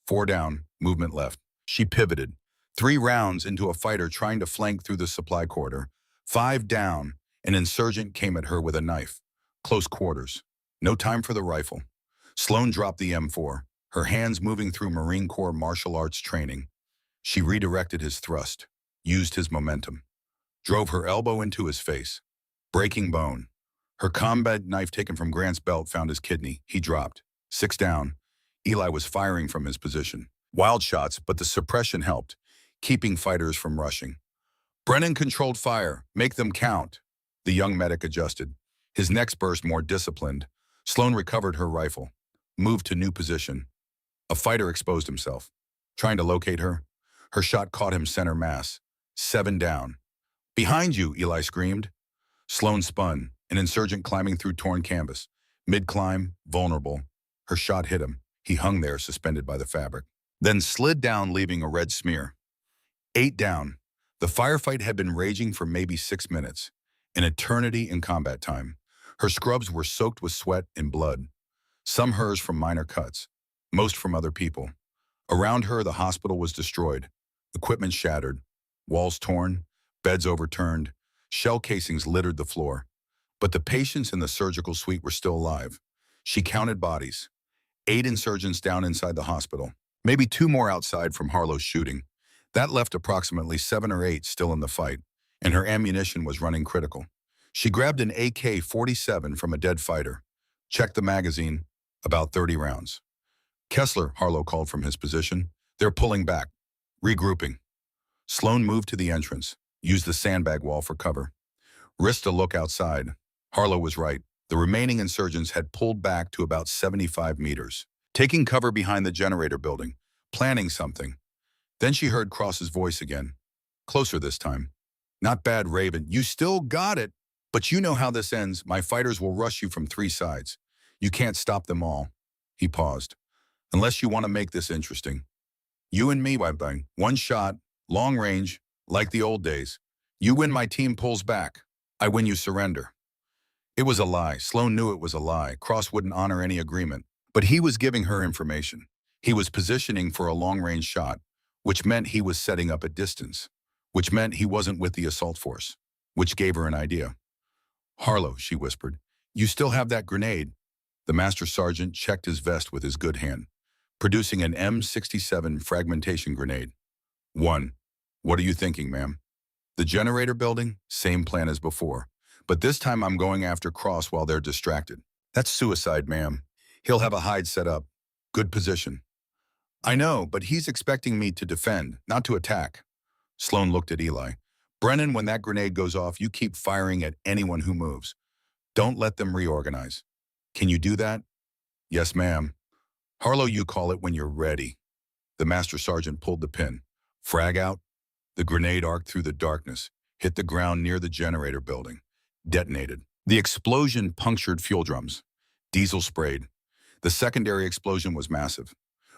4 down, movement left. She pivoted. 3 rounds into a fighter trying to flank through the supply corridor. 5 down, an insurgent came at her with a knife. Close quarters. No time for the rifle. Sloan dropped the M4, her hands moving through Marine Corps martial arts training. She redirected his thrust, used his momentum, drove her elbow into his face. Breaking bone. Her combat knife taken from Grant's belt found his kidney. He dropped. 6 down. Eli was firing from his position. Wild shots, but the suppression helped, keeping fighters from rushing. Brennan controlled fire. Make them count. The young medic adjusted. His next burst more disciplined. Sloan recovered her rifle, moved to new position. A fighter exposed himself, trying to locate her. Her shot caught him center mass. 7 down. Behind you, Eli screamed. Sloan spun, an insurgent climbing through torn canvas. Mid-climb, vulnerable. Her shot hit him. He hung there, suspended by the fabric. Then slid down, leaving a red smear. 8 down. The firefight had been raging for maybe 6 minutes, an eternity in combat time. Her scrubs were soaked with sweat and blood, some hers from minor cuts, most from other people. Around her, the hospital was destroyed, equipment shattered, walls torn, beds overturned, shell casings littered the floor. But the patients in the surgical suite were still alive. She counted bodies. 8 insurgents down inside the hospital, maybe 2 more outside from Harlow's shooting. That left approximately 7 or 8 still in the fight, and her ammunition was running critical. She grabbed an AK-47 from a dead fighter, checked the magazine, about 30 rounds. Kessler, Harlow called from his position. They're pulling back, regrouping. Sloan moved to the entrance, used the sandbag wall for cover. Risked a look outside. Harlow was right. The remaining insurgents had pulled back to about 75 meters, taking cover behind the generator building, planning something. Then she heard Cross's voice again, closer this time. Not bad, Raven. You still got it. But you know how this ends. My fighters will rush you from 3 sides. You can't stop them all. He paused. Unless you want to make this interesting. You and me, Webang. 1 shot, long range, like the old days. You win, my team pulls back. I win, you surrender. It was a lie. Sloan knew it was a lie. Cross wouldn't honor any agreement. But he was giving her information. He was positioning for a long-range shot, which meant he was setting up at distance, which meant he wasn't with the assault force, which gave her an idea. Harlow, she whispered, you still have that grenade? The master sergeant checked his vest with his good hand, producing an M67 fragmentation grenade. 1. What are you thinking, ma'am? The generator building? Same plan as before. But this time I'm going after Cross while they're distracted. That's suicide, ma'am. He'll have a hide set up. Good position. I know, but he's expecting me to defend, not to attack. Sloan looked at Eli. Brennan, when that grenade goes off, you keep firing at anyone who moves. Don't let them reorganize. Can you do that? Yes, ma'am. Harlow, you call it when you're ready. The master sergeant pulled the pin. Frag out. The grenade arced through the darkness, hit the ground near the generator building, detonated. The explosion punctured fuel drums. Diesel sprayed. The secondary explosion was massive.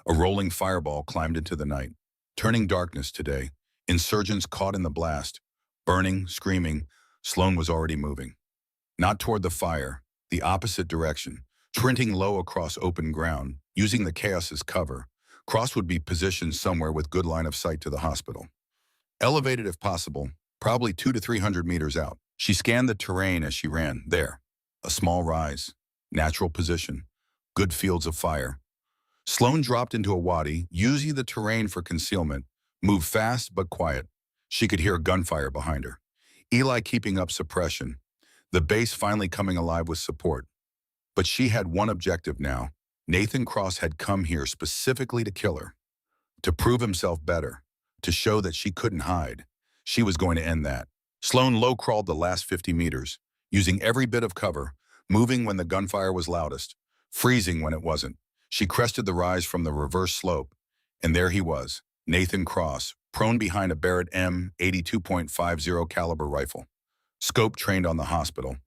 A rolling fireball climbed into the night, turning darkness today. Insurgents caught in the blast, burning, screaming. Sloan was already moving. Not toward the fire, the opposite direction, sprinting low across open ground, using the chaos as cover. Cross would be positioned somewhere with good line of sight to the hospital. Elevated if possible, probably 200 to 300 meters out. She scanned the terrain as she ran. There, a small rise, natural position, good fields of fire. Sloan dropped into a wadi, using the terrain for concealment, moved fast but quiet. She could hear gunfire behind her. Eli keeping up suppression, the base finally coming alive with support. But she had one objective now. Nathan Cross had come here specifically to kill her, to prove himself better, to show that she couldn't hide. She was going to end that. Sloan low-crawled the last 50 meters, using every bit of cover, moving when the gunfire was loudest, freezing when it wasn't. She crested the rise from the reverse slope, and there he was, Nathan Cross, prone behind a Barrett M82.50 caliber rifle. Scope trained on the hospital.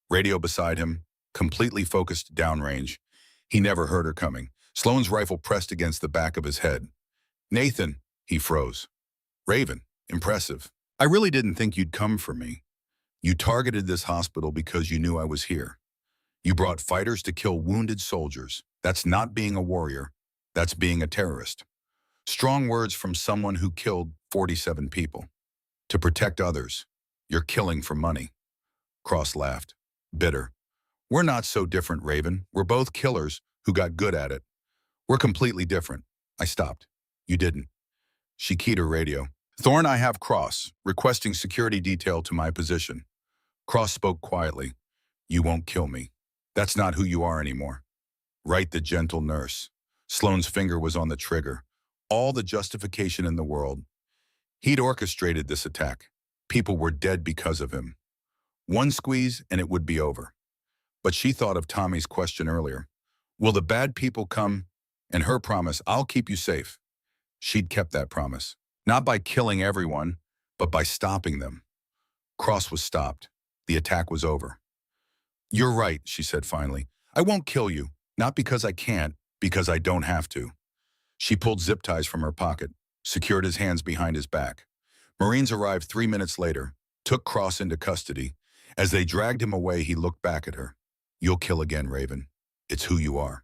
Radio beside him, completely focused downrange. He never heard her coming. Sloan's rifle pressed against the back of his head. Nathan, he froze. Raven, impressive. I really didn't think you'd come for me. You targeted this hospital because you knew I was here. You brought fighters to kill wounded soldiers. That's not being a warrior. That's being a terrorist. Strong words from someone who killed 47 people. To protect others, you're killing for money. Cross laughed, bitter. We're not so different, Raven. We're both killers who got good at it. We're completely different. I stopped. You didn't. She keyed her radio. Thorne, I have Cross, requesting security detail to my position. Cross spoke quietly. You won't kill me. That's not who you are anymore. Right, the gentle nurse. Sloane's finger was on the trigger. All the justification in the world. He'd orchestrated this attack. People were dead because of him. One squeeze and it would be over. But she thought of Tommy's question earlier. Will the bad people come? And her promise, I'll keep you safe. She'd kept that promise. Not by killing everyone, but by stopping them. Cross was stopped. The attack was over. You're right, she said finally. I won't kill you. Not because I can't, because I don't have to. She pulled zip ties from her pocket, secured his hands behind his back. Marines arrived 3 minutes later, took Cross into custody. As they dragged him away, he looked back at her. You'll kill again, Raven. It's who you are.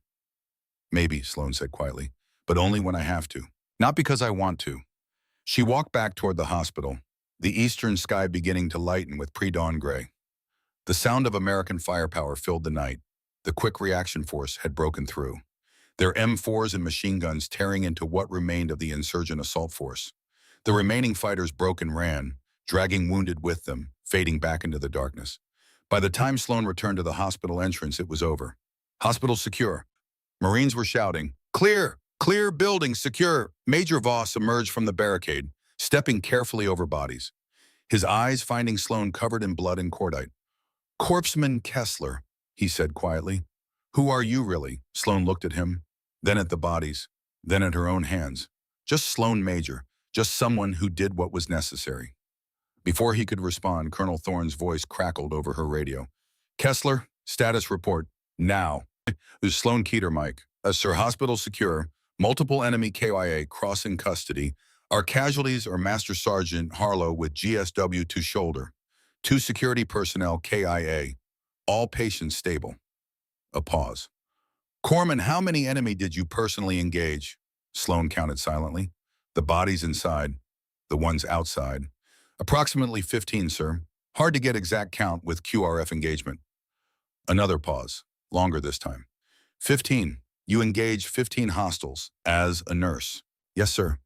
Maybe, Sloane said quietly, but only when I have to. Not because I want to. She walked back toward the hospital, the eastern sky beginning to lighten with pre-dawn gray. The sound of American firepower filled the night. The quick reaction force had broken through, their M4s and machine guns tearing into what remained of the insurgent assault force. The remaining fighters broke and ran, dragging wounded with them, fading back into the darkness. By the time Sloane returned to the hospital entrance, it was over. Hospital secure. Marines were shouting, clear, clear building, secure. Major Voss emerged from the barricade, stepping carefully over bodies, his eyes finding Sloane covered in blood and cordite. Corpsman Kessler, he said quietly. Who are you really? Sloane looked at him, then at the bodies, then at her own hands. Just Sloane Major, just someone who did what was necessary. Before he could respond, Colonel Thorne's voice crackled over her radio. Kessler, status report, now. Sloane keyed her mic. Sir, hospital secure. Multiple enemy KIA Cross in custody. Our casualties are Master Sergeant Harlow with GSW to shoulder. 2 security personnel KIA. All patients stable. A pause. Corpsman, how many enemy did you personally engage? Sloane counted silently. The bodies inside. The ones outside. Approximately 15, sir. Hard to get exact count with QRF engagement. Another pause. Longer this time. 15. You engaged 15 hostiles as a nurse. Yes, sir.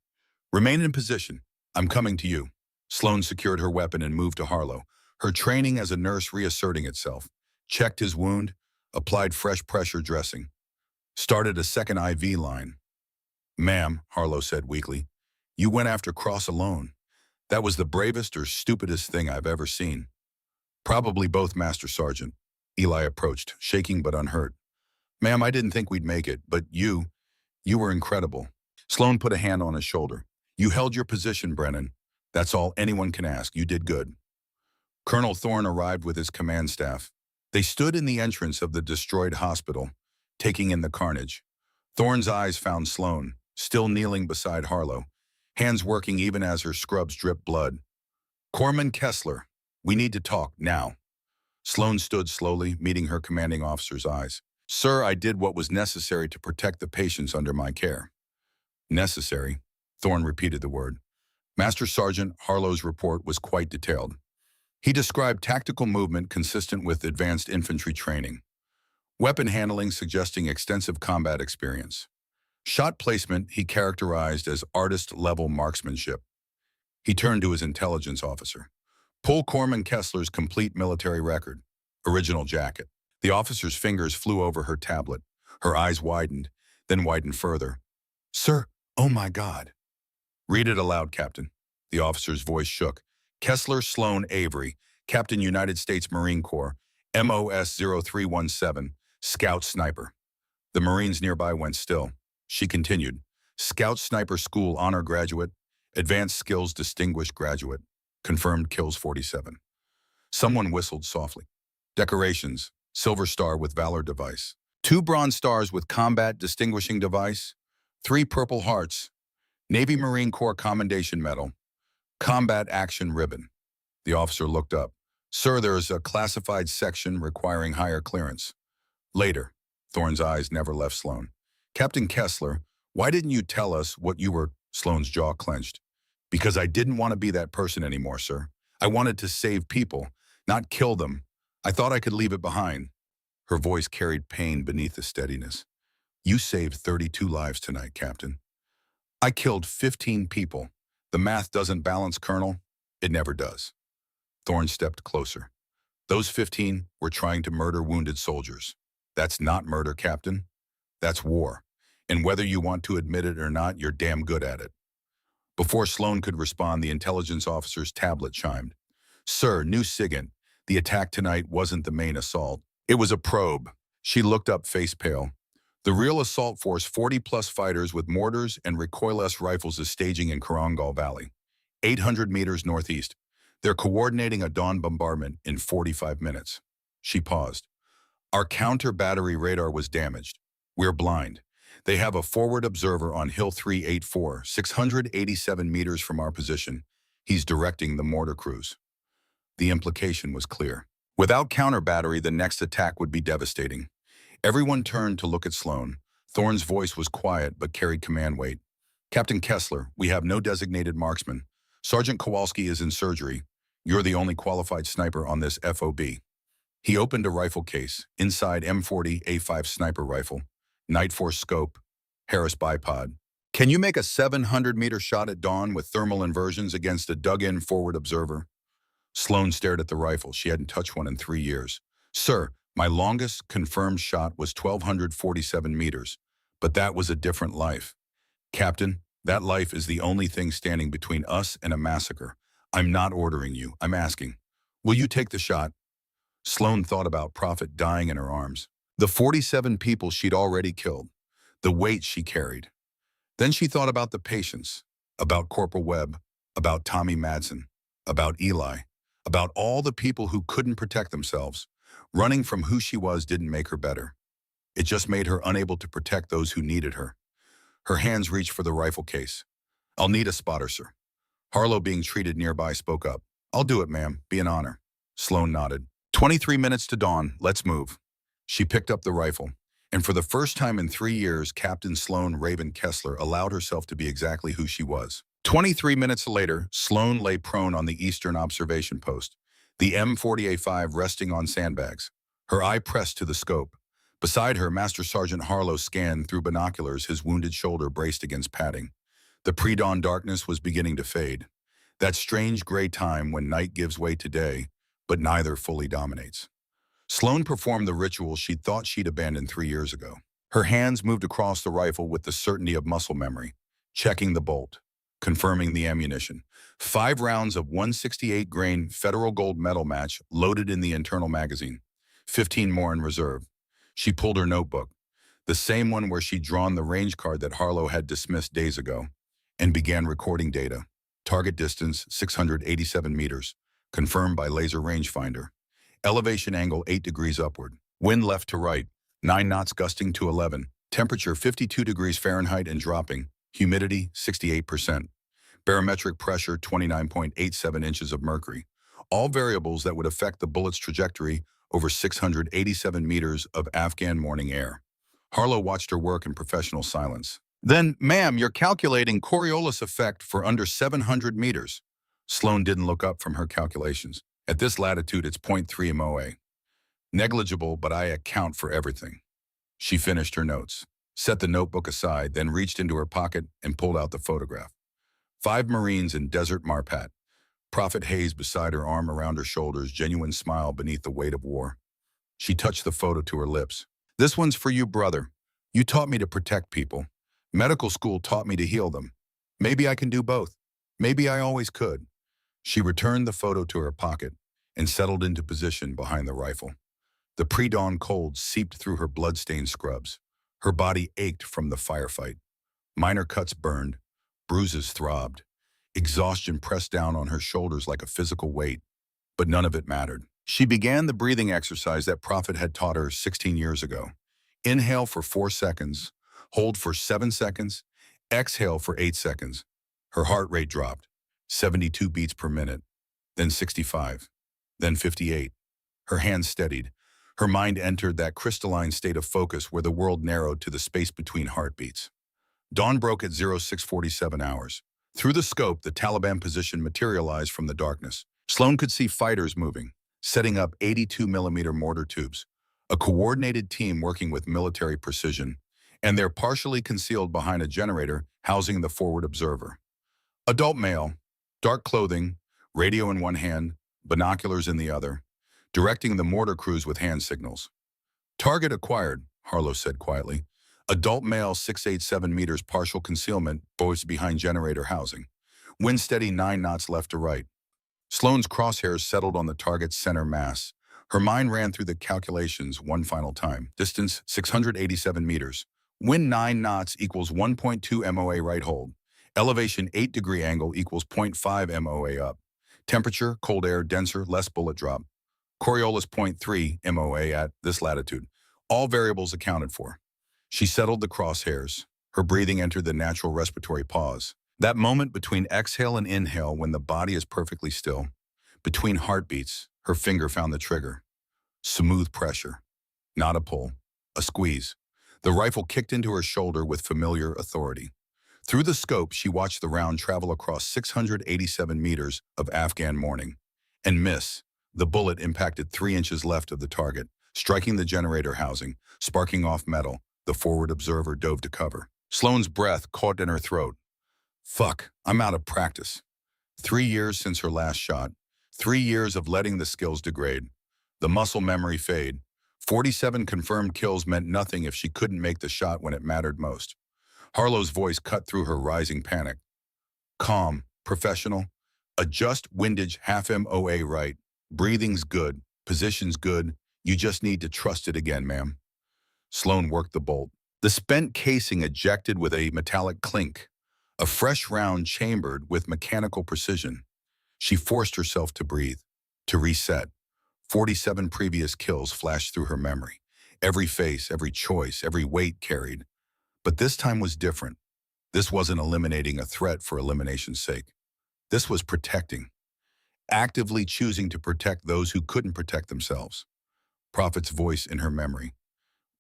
Remain in position. I'm coming to you. Sloane secured her weapon and moved to Harlow, her training as a nurse reasserting itself. Checked his wound, applied fresh pressure dressing. Started a second IV line. Ma'am, Harlow said weakly, you went after Cross alone. That was the bravest or stupidest thing I've ever seen. Probably both, Master Sergeant. Eli approached, shaking but unhurt. Ma'am, I didn't think we'd make it, but you were incredible. Sloane put a hand on his shoulder. You held your position, Brennan. That's all anyone can ask. You did good. Colonel Thorne arrived with his command staff. They stood in the entrance of the destroyed hospital, taking in the carnage. Thorne's eyes found Sloane, still kneeling beside Harlow, hands working even as her scrubs dripped blood. Corpsman Kessler, we need to talk now. Sloane stood slowly, meeting her commanding officer's eyes. Sir, I did what was necessary to protect the patients under my care. Necessary? Thorne repeated the word. Master Sergeant Harlow's report was quite detailed. He described tactical movement consistent with advanced infantry training. Weapon handling suggesting extensive combat experience. Shot placement he characterized as artist-level marksmanship. He turned to his intelligence officer. Pull Corpsman Kessler's complete military record. Original jacket. The officer's fingers flew over her tablet. Her eyes widened, then widened further. Sir, oh my God. Read it aloud, Captain. The officer's voice shook. Kessler Sloane Avery, Captain United States Marine Corps, MOS 0317, Scout Sniper. The Marines nearby went still. She continued. Scout Sniper School Honor Graduate, Advanced Skills Distinguished Graduate, confirmed kills 47. Someone whistled softly. Decorations, Silver Star with Valor Device. 2 Bronze Stars with Combat Distinguishing Device. 3 Purple Hearts. Navy Marine Corps Commendation Medal. Combat Action Ribbon. The officer looked up. Sir, there is a classified section requiring higher clearance. Later. Thorne's eyes never left Sloan. Captain Kessler, why didn't you tell us what you were? Sloan's jaw clenched. Because I didn't want to be that person anymore, sir. I wanted to save people, not kill them. I thought I could leave it behind. Her voice carried pain beneath the steadiness. You saved 32 lives tonight, Captain. I killed 15 people. The math doesn't balance, Colonel. It never does. Thorne stepped closer. Those 15 were trying to murder wounded soldiers. That's not murder, Captain. That's war. And whether you want to admit it or not, you're damn good at it. Before Sloan could respond, the intelligence officer's tablet chimed. Sir, new SIGINT. The attack tonight wasn't the main assault. It was a probe. She looked up face pale. The real assault force, 40-plus fighters with mortars and recoilless rifles, is staging in Korangal Valley, 800 meters northeast. They're coordinating a dawn bombardment in 45 minutes. She paused. Our counter-battery radar was damaged. We're blind. They have a forward observer on Hill 384, 687 meters from our position. He's directing the mortar crews. The implication was clear. Without counter-battery, the next attack would be devastating. Everyone turned to look at Sloan. Thorne's voice was quiet but carried command weight. Captain Kessler, we have no designated marksman. Sergeant Kowalski is in surgery. You're the only qualified sniper on this FOB. He opened a rifle case. Inside M40 A5 sniper rifle, Night Force scope, Harris bipod. Can you make a 700-meter shot at dawn with thermal inversions against a dug-in forward observer? Sloan stared at the rifle. She hadn't touched one in 3 years. Sir, my longest confirmed shot was 1,247 meters, but that was a different life. Captain, that life is the only thing standing between us and a massacre. I'm not ordering you. I'm asking. Will you take the shot? Sloan thought about Prophet dying in her arms. The 47 people she'd already killed. The weight she carried. Then she thought about the patients, about Corporal Webb, about Tommy Madsen, about Eli, about all the people who couldn't protect themselves. Running from who she was didn't make her better. It just made her unable to protect those who needed her. Her hands reached for the rifle case. I'll need a spotter, sir. Harlow, being treated nearby, spoke up. I'll do it, ma'am. Be an honor. Sloan nodded. 23 minutes to dawn. Let's move. She picked up the rifle. And for the first time in 3 years, Captain Sloan Raven Kessler allowed herself to be exactly who she was. 23 minutes later, Sloan lay prone on the eastern observation post, the M40A5 resting on sandbags, her eye pressed to the scope. Beside her, Master Sergeant Harlow scanned through binoculars, his wounded shoulder braced against padding. The pre-dawn darkness was beginning to fade. That strange gray time when night gives way to day, but neither fully dominates. Sloan performed the ritual she'd thought she'd abandoned 3 years ago. Her hands moved across the rifle with the certainty of muscle memory, checking the bolt, confirming the ammunition. 5 rounds of 168-grain Federal Gold metal match loaded in the internal magazine, 15 more in reserve. She pulled her notebook, the same one where she'd drawn the range card that Harlow had dismissed days ago, and began recording data. Target distance, 687 meters, confirmed by laser rangefinder. Elevation angle, 8 degrees upward. Wind left to right, 9 knots gusting to 11. Temperature, 52 degrees Fahrenheit and dropping. Humidity, 68%. Barometric pressure, 29.87 inches of mercury. All variables that would affect the bullet's trajectory over 687 meters of Afghan morning air. Harlow watched her work in professional silence. Then, ma'am, you're calculating Coriolis effect for under 700 meters. Sloan didn't look up from her calculations. At this latitude, it's 0.3 MOA. Negligible, but I account for everything. She finished her notes, set the notebook aside, then reached into her pocket and pulled out the photograph. 5 Marines in Desert Marpat. Prophet Hayes beside her, arm around her shoulders, genuine smile beneath the weight of war. She touched the photo to her lips. This one's for you, brother. You taught me to protect people. Medical school taught me to heal them. Maybe I can do both. Maybe I always could. She returned the photo to her pocket and settled into position behind the rifle. The pre-dawn cold seeped through her blood-stained scrubs. Her body ached from the firefight. Minor cuts burned, bruises throbbed. Exhaustion pressed down on her shoulders like a physical weight, but none of it mattered. She began the breathing exercise that Prophet had taught her 16 years ago. Inhale for 4 seconds, hold for 7 seconds, exhale for 8 seconds. Her heart rate dropped, 72 beats per minute, then 65. then 58. Her hands steadied. Her mind entered that crystalline state of focus where the world narrowed to the space between heartbeats. Dawn broke at 0647 hours. Through the scope, the Taliban position materialized from the darkness. Sloan could see fighters moving, setting up 82mm mortar tubes, a coordinated team working with military precision, and they're partially concealed behind a generator housing the forward observer. Adult male, dark clothing, radio in one hand, binoculars in the other, directing the mortar crews with hand signals. Target acquired, Harlow said quietly. Adult male 687 meters partial concealment, boys behind generator housing. Wind steady 9 knots left to right. Sloane's crosshairs settled on the target's center mass. Her mind ran through the calculations one final time. Distance 687 meters. Wind 9 knots equals 1.2 MOA right hold. Elevation 8-degree angle equals 0.5 MOA up. Temperature, cold air, denser, less bullet drop. Coriolis 0.3 MOA at this latitude. All variables accounted for. She settled the crosshairs. Her breathing entered the natural respiratory pause. That moment between exhale and inhale when the body is perfectly still. Between heartbeats, her finger found the trigger. Smooth pressure. Not a pull. A squeeze. The rifle kicked into her shoulder with familiar authority. Through the scope, she watched the round travel across 687 meters of Afghan morning. And miss. The bullet impacted 3 inches left of the target, striking the generator housing, sparking off metal. The forward observer dove to cover. Sloane's breath caught in her throat. Fuck, I'm out of practice. 3 years since her last shot. 3 years of letting the skills degrade. The muscle memory fade. 47 confirmed kills meant nothing if she couldn't make the shot when it mattered most. Harlow's voice cut through her rising panic. Calm, professional. Adjust windage half MOA right. Breathing's good. Position's good. You just need to trust it again, ma'am. Sloane worked the bolt. The spent casing ejected with a metallic clink. A fresh round chambered with mechanical precision. She forced herself to breathe, to reset. 47 previous kills flashed through her memory. Every face, every choice, every weight carried. But this time was different. This wasn't eliminating a threat for elimination's sake. This was protecting. Actively choosing to protect those who couldn't protect themselves. Prophet's voice in her memory.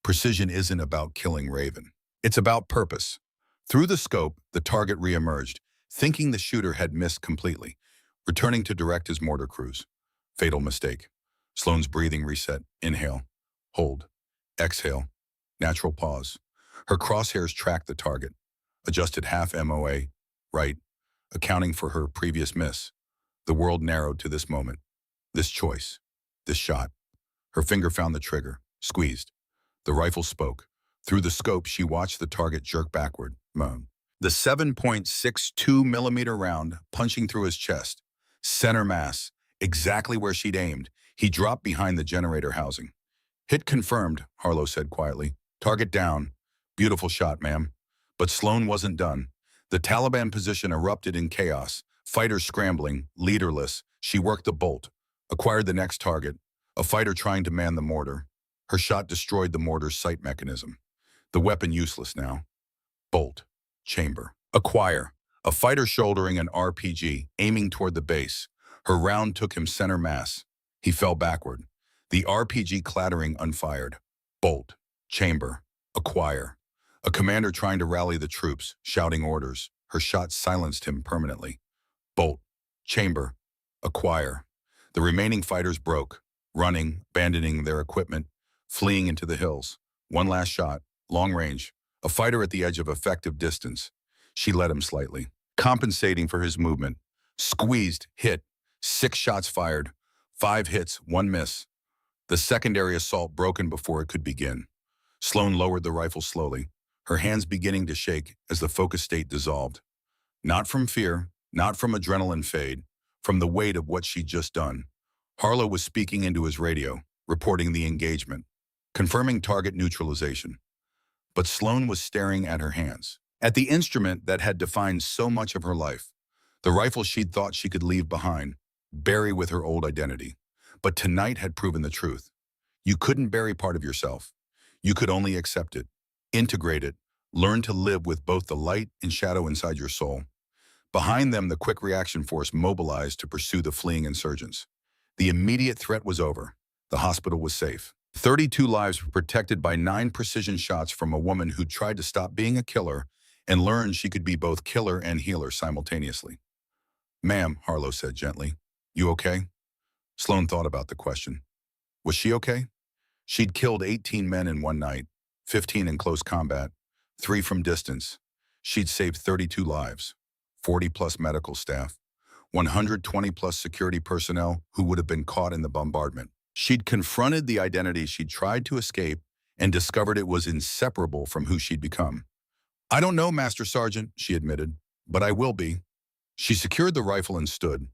Precision isn't about killing Raven. It's about purpose. Through the scope, the target re-emerged, thinking the shooter had missed completely, returning to direct his mortar crews. Fatal mistake. Sloane's breathing reset. Inhale. Hold. Exhale. Natural pause. Her crosshairs tracked the target. Adjusted half MOA. Right. Accounting for her previous miss. The world narrowed to this moment. This choice. This shot. Her finger found the trigger. Squeezed. The rifle spoke. Through the scope, she watched the target jerk backward. Moan. The 7.62mm round punching through his chest. Center mass. Exactly where she'd aimed. He dropped behind the generator housing. Hit confirmed, Harlow said quietly. Target down. Beautiful shot, ma'am. But Sloane wasn't done. The Taliban position erupted in chaos. Fighters scrambling, leaderless. She worked the bolt. Acquired the next target. A fighter trying to man the mortar. Her shot destroyed the mortar's sight mechanism. The weapon useless now. Bolt. Chamber. Acquire. A fighter shouldering an RPG, aiming toward the base. Her round took him center mass. He fell backward. The RPG clattering unfired. Bolt. Chamber. Acquire. A commander trying to rally the troops, shouting orders. Her shot silenced him permanently. Bolt. Chamber. Acquire. The remaining fighters broke, running, abandoning their equipment, fleeing into the hills. One last shot. Long range. A fighter at the edge of effective distance. She led him slightly, compensating for his movement. Squeezed, hit. 6 shots fired. 5 hits, 1 miss. The secondary assault broken before it could begin. Sloane lowered the rifle slowly, her hands beginning to shake as the focus state dissolved. Not from fear, not from adrenaline fade, from the weight of what she'd just done. Harlow was speaking into his radio, reporting the engagement, confirming target neutralization. But Sloane was staring at her hands, at the instrument that had defined so much of her life, the rifle she'd thought she could leave behind, bury with her old identity. But tonight had proven the truth. You couldn't bury part of yourself. You could only accept it, integrate it, learn to live with both the light and shadow inside your soul. Behind them, the quick reaction force mobilized to pursue the fleeing insurgents. The immediate threat was over. The hospital was safe. 32 lives were protected by 9 precision shots from a woman who tried to stop being a killer and learned she could be both killer and healer simultaneously. "Ma'am," Harlow said gently, "you okay?" Sloan thought about the question. Was she okay? She'd killed 18 men in one night, 15 in close combat, 3 from distance. She'd saved 32 lives, 40-plus medical staff, 120-plus security personnel who would have been caught in the bombardment. She'd confronted the identity she'd tried to escape and discovered it was inseparable from who she'd become. "I don't know, Master Sergeant," she admitted, "but I will be." She secured the rifle and stood,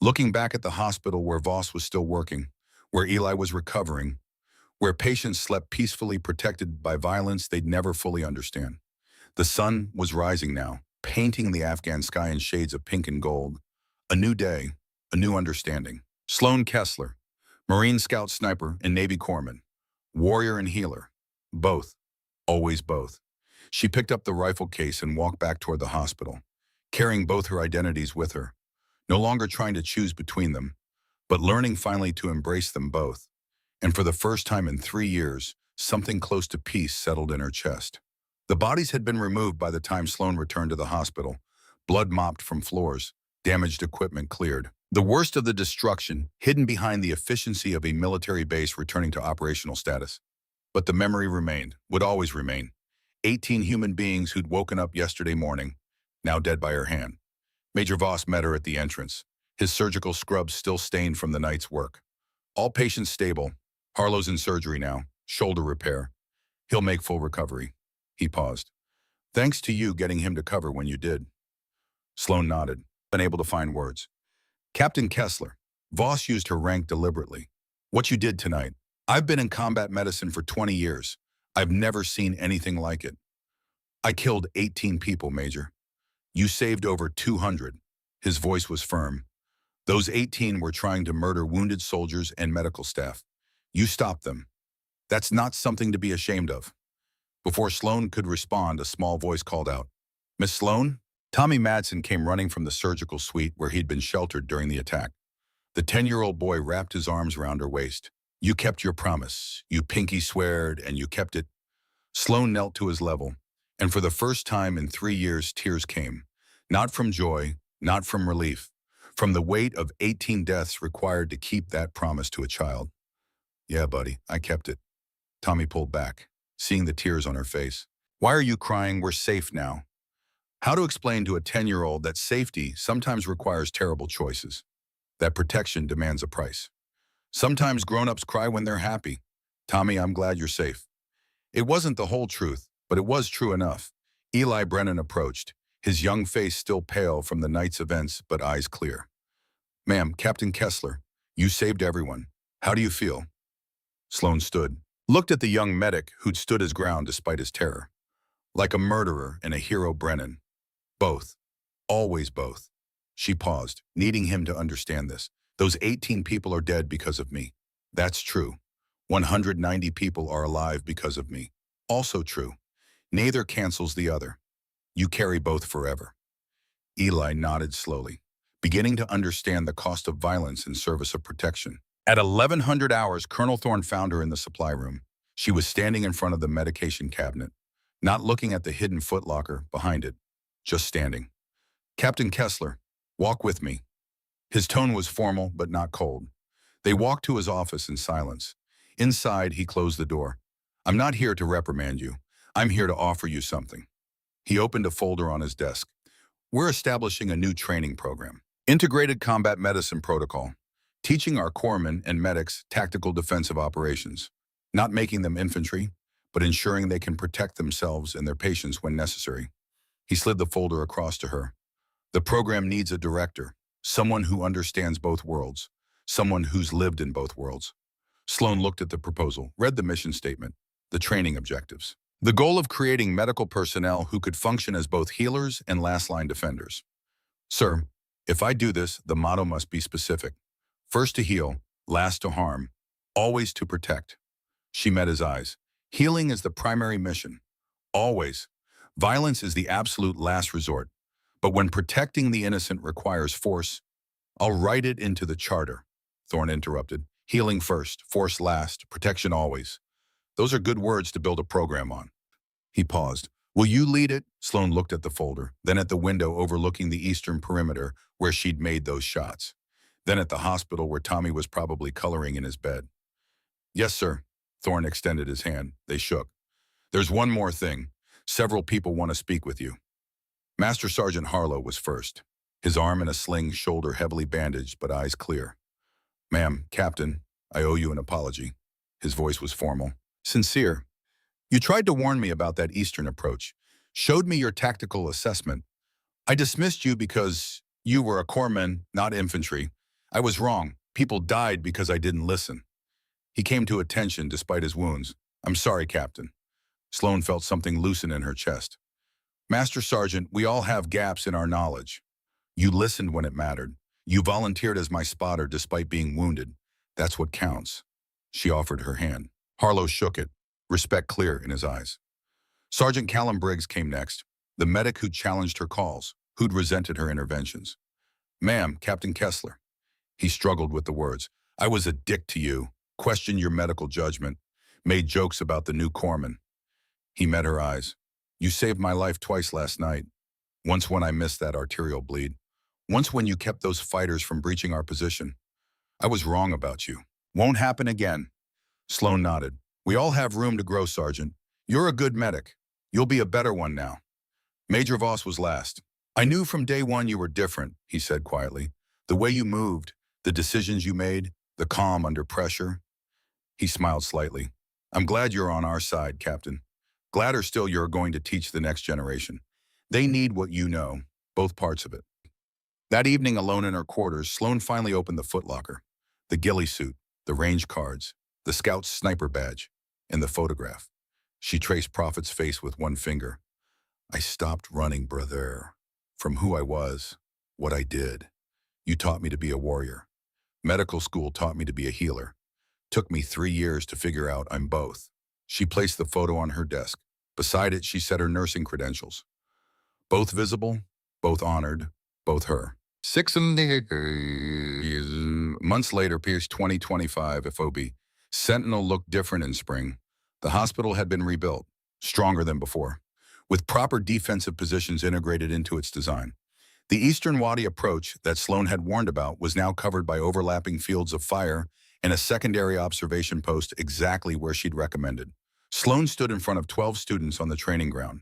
looking back at the hospital where Voss was still working, where Eli was recovering, where patients slept peacefully protected by violence they'd never fully understand. The sun was rising now, painting the Afghan sky in shades of pink and gold. A new day, a new understanding. Sloan Kessler, Marine Scout sniper and Navy corpsman, warrior and healer, both, always both. She picked up the rifle case and walked back toward the hospital, carrying both her identities with her, no longer trying to choose between them, but learning finally to embrace them both. And for the first time in 3 years, something close to peace settled in her chest. The bodies had been removed by the time Sloan returned to the hospital, blood mopped from floors, damaged equipment cleared. The worst of the destruction hidden behind the efficiency of a military base returning to operational status. But the memory remained, would always remain. 18 human beings who'd woken up yesterday morning, now dead by her hand. Major Voss met her at the entrance, his surgical scrubs still stained from the night's work. "All patients stable. Harlow's in surgery now, shoulder repair. He'll make full recovery." He paused. "Thanks to you getting him to cover when you did." Sloan nodded, unable to find words. "Captain Kessler," Voss used her rank deliberately, "what you did tonight. I've been in combat medicine for 20 years. I've never seen anything like it. I killed 18 people, Major. You saved over 200. His voice was firm. "Those 18 were trying to murder wounded soldiers and medical staff. You stopped them. That's not something to be ashamed of." Before Sloan could respond, a small voice called out, "Miss Sloan?" Tommy Madsen came running from the surgical suite where he'd been sheltered during the attack. The 10-year-old boy wrapped his arms around her waist. "You kept your promise. You pinky sweared, and you kept it." Sloan knelt to his level, and for the first time in 3 years, tears came. Not from joy, not from relief, from the weight of 18 deaths required to keep that promise to a child. "Yeah, buddy, I kept it." Tommy pulled back, seeing the tears on her face. "Why are you crying? We're safe now." How to explain to a 10-year-old that safety sometimes requires terrible choices, that protection demands a price. Sometimes grown-ups cry when they're happy. "Tommy, I'm glad you're safe." It wasn't the whole truth, but it was true enough. Eli Brennan approached, his young face still pale from the night's events, but eyes clear. "Ma'am, Captain Kessler, you saved everyone. How do you feel?" Sloan stood, looked at the young medic who'd stood his ground despite his terror. Like a murderer and a hero, Brennan. Both. Always both. She paused, needing him to understand this. "Those 18 people are dead because of me. That's true. 190 people are alive because of me. Also true. Neither cancels the other. You carry both forever." Eli nodded slowly, beginning to understand the cost of violence in service of protection. At 1100 hours, Colonel Thorne found her in the supply room. She was standing in front of the medication cabinet, not looking at the hidden footlocker behind it, just standing. "Captain Kessler, walk with me." His tone was formal but not cold. They walked to his office in silence. Inside, he closed the door. "I'm not here to reprimand you. I'm here to offer you something." He opened a folder on his desk. "We're establishing a new training program. Integrated Combat Medicine Protocol. Teaching our corpsmen and medics tactical defensive operations. Not making them infantry, but ensuring they can protect themselves and their patients when necessary." He slid the folder across to her. "The program needs a director, someone who understands both worlds, someone who's lived in both worlds." Sloan looked at the proposal, read the mission statement, the training objectives. The goal of creating medical personnel who could function as both healers and last-line defenders. "Sir, if I do this, the motto must be specific. First to heal, last to harm, always to protect." She met his eyes. "Healing is the primary mission. Always. Violence is the absolute last resort. But when protecting the innocent requires force, I'll write it into the charter. Thorne interrupted. Healing first, force last, protection always. Those are good words to build a program on. He paused. Will you lead it? Sloan looked at the folder, then at the window overlooking the eastern perimeter where she'd made those shots. Then at the hospital where Tommy was probably coloring in his bed. Yes, sir. Thorne extended his hand. They shook. There's one more thing. Several people want to speak with you. Master Sergeant Harlow was first. His arm in a sling, shoulder heavily bandaged, but eyes clear. Ma'am, Captain, I owe you an apology. His voice was formal. Sincere. You tried to warn me about that Eastern approach, showed me your tactical assessment. I dismissed you because you were a corpsman, not infantry. I was wrong. People died because I didn't listen. He came to attention despite his wounds. I'm sorry, Captain. Sloan felt something loosen in her chest. Master Sergeant, we all have gaps in our knowledge. You listened when it mattered. You volunteered as my spotter despite being wounded. That's what counts. She offered her hand. Harlow shook it, respect clear in his eyes. Sergeant Callum Briggs came next, the medic who challenged her calls, who'd resented her interventions. Ma'am, Captain Kessler. He struggled with the words. I was a dick to you, questioned your medical judgment, made jokes about the new corpsman. He met her eyes. You saved my life twice last night. Once when I missed that arterial bleed. Once when you kept those fighters from breaching our position. I was wrong about you. Won't happen again. Sloan nodded. We all have room to grow, Sergeant. You're a good medic. You'll be a better one now. Major Voss was last. I knew from day one you were different, he said quietly. The way you moved, the decisions you made, the calm under pressure. He smiled slightly. I'm glad you're on our side, Captain. Gladder still you're going to teach the next generation. They need what you know, both parts of it. That evening, alone in her quarters, Sloan finally opened the footlocker. The ghillie suit, the range cards, the scout's sniper badge, and the photograph. She traced Prophet's face with one finger. I stopped running, brother. From who I was, what I did. You taught me to be a warrior. Medical school taught me to be a healer. Took me 3 years to figure out I'm both. She placed the photo on her desk. Beside it, she set her nursing credentials. Both visible, both honored, both her. Months later, Pierce 2025 FOB. Sentinel looked different in spring. The hospital had been rebuilt, stronger than before, with proper defensive positions integrated into its design. The Eastern Wadi approach that Sloan had warned about was now covered by overlapping fields of fire and a secondary observation post exactly where she'd recommended. Sloan stood in front of 12 students on the training ground,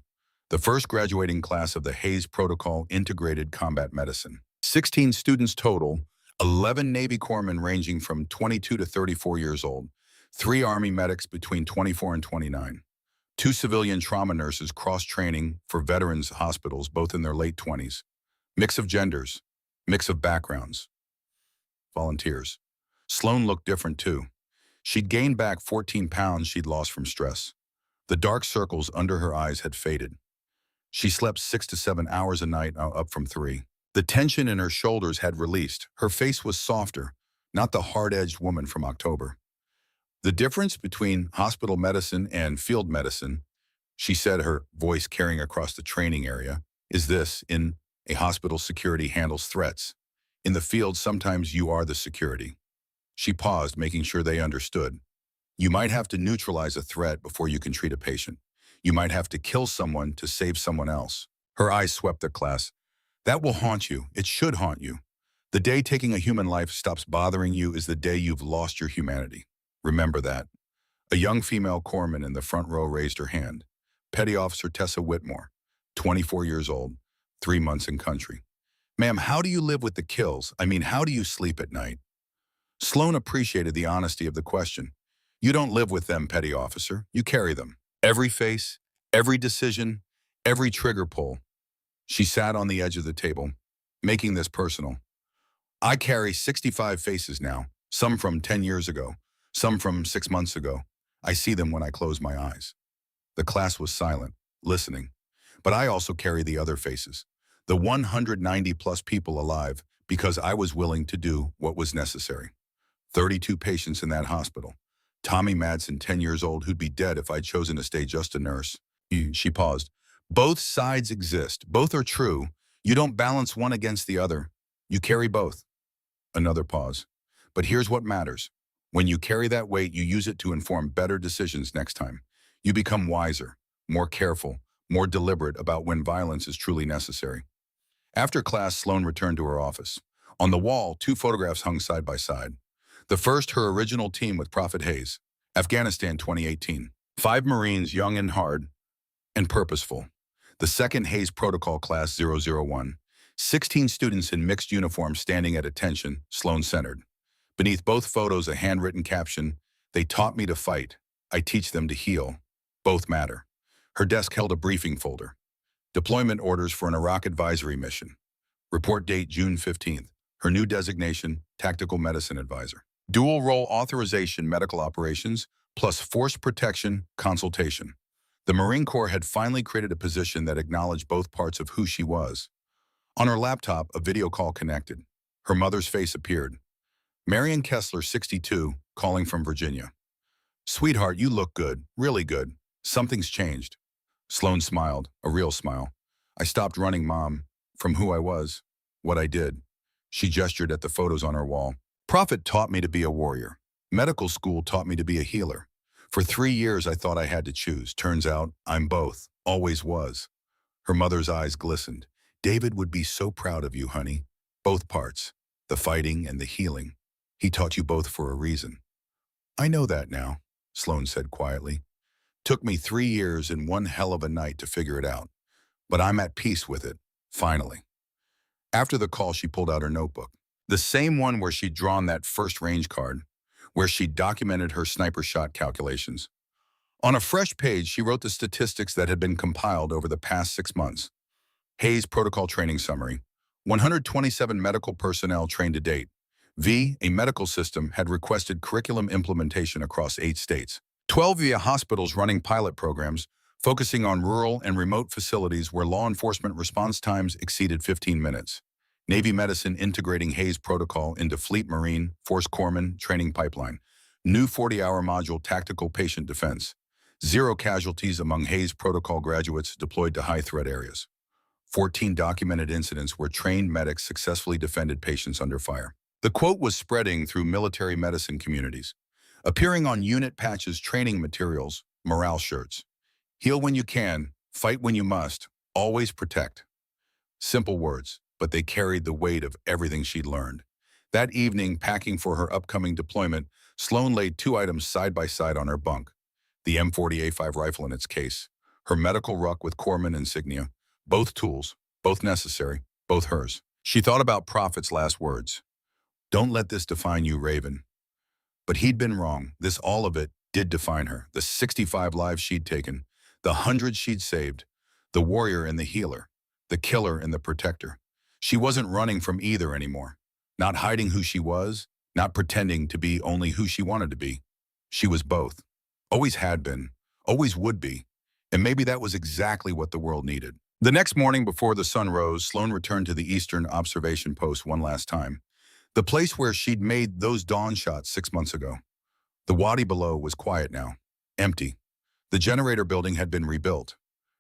the first graduating class of the Hayes Protocol Integrated Combat Medicine. 16 students total, 11 Navy corpsmen ranging from 22 to 34 years old, 3 Army medics between 24 and 29, 2 civilian trauma nurses cross-training for veterans hospitals both in their late 20s, mix of genders, mix of backgrounds, volunteers. Sloan looked different too. She'd gained back 14 pounds she'd lost from stress. The dark circles under her eyes had faded. She slept 6 to 7 hours a night, now up from 3. The tension in her shoulders had released. Her face was softer, not the hard-edged woman from October. The difference between hospital medicine and field medicine, she said, her voice carrying across the training area, is this: in a hospital, security handles threats. In the field, sometimes you are the security. She paused, making sure they understood. You might have to neutralize a threat before you can treat a patient. You might have to kill someone to save someone else. Her eyes swept the class. That will haunt you. It should haunt you. The day taking a human life stops bothering you is the day you've lost your humanity. Remember that. A young female corpsman in the front row raised her hand. Petty Officer Tessa Whitmore, 24 years old, 3 months in country. Ma'am, how do you live with the kills? I mean, how do you sleep at night? Sloan appreciated the honesty of the question. You don't live with them, Petty Officer. You carry them. Every face, every decision, every trigger pull. She sat on the edge of the table, making this personal. I carry 65 faces now, some from 10 years ago, some from 6 months ago. I see them when I close my eyes. The class was silent, listening. But I also carry the other faces, the 190-plus people alive, because I was willing to do what was necessary. 32 patients in that hospital. Tommy Madsen, 10 years old, who'd be dead if I'd chosen to stay just a nurse. She paused. Both sides exist. Both are true. You don't balance one against the other. You carry both. Another pause. But here's what matters. When you carry that weight, you use it to inform better decisions next time. You become wiser, more careful, more deliberate about when violence is truly necessary. After class, Sloan returned to her office. On the wall, two photographs hung side by side. The first, her original team with Prophet Hayes, Afghanistan 2018. 5 Marines, young and hard and purposeful. The second, Hayes Protocol Class 001. 16 students in mixed uniforms standing at attention, Sloan-centered. Beneath both photos, a handwritten caption, "They taught me to fight. I teach them to heal. Both matter." Her desk held a briefing folder. Deployment orders for an Iraq advisory mission. Report date June 15th. Her new designation, Tactical Medicine Advisor. Dual role authorization, medical operations, plus force protection, consultation. The Marine Corps had finally created a position that acknowledged both parts of who she was. On her laptop, a video call connected. Her mother's face appeared. Marion Kessler, 62, calling from Virginia. "Sweetheart, you look good, really good. Something's changed." Sloan smiled, a real smile. "I stopped running, Mom, from who I was, what I did." She gestured at the photos on her wall. "Prophet taught me to be a warrior. Medical school taught me to be a healer. For 3 years, I thought I had to choose. Turns out, I'm both, always was." Her mother's eyes glistened. "David would be so proud of you, honey. Both parts, the fighting and the healing. He taught you both for a reason." "I know that now," Sloan said quietly. "Took me 3 years and one hell of a night to figure it out. But I'm at peace with it, finally." After the call, she pulled out her notebook. The same one where she'd drawn that first range card, where she'd documented her sniper shot calculations. On a fresh page, she wrote the statistics that had been compiled over the past 6 months. Hayes Protocol Training Summary. 127 medical personnel trained to date. A medical system had requested curriculum implementation across 8 states. 12 via hospitals running pilot programs, focusing on rural and remote facilities where law enforcement response times exceeded 15 minutes. Navy Medicine integrating Hayes Protocol into Fleet Marine, Force Corpsman training pipeline. New 40-hour module tactical patient defense. 0 casualties among Hayes Protocol graduates deployed to high-threat areas. 14 documented incidents where trained medics successfully defended patients under fire. The quote was spreading through military medicine communities, appearing on unit patches, training materials, morale shirts. Heal when you can, fight when you must, always protect. Simple words, but they carried the weight of everything she'd learned. That evening, packing for her upcoming deployment, Sloan laid 2 items side by side on her bunk. The M40A5 rifle in its case, her medical ruck with Corpsman insignia, both tools, both necessary, both hers. She thought about Prophet's last words. "Don't let this define you, Raven." But he'd been wrong. All of it did define her. The 65 lives she'd taken, the hundreds she'd saved, the warrior and the healer, the killer and the protector. She wasn't running from either anymore. Not hiding who she was, not pretending to be only who she wanted to be. She was both. Always had been, always would be. And maybe that was exactly what the world needed. The next morning before the sun rose, Sloan returned to the Eastern Observation Post one last time. The place where she'd made those dawn shots 6 months ago. The wadi below was quiet now, empty. The generator building had been rebuilt.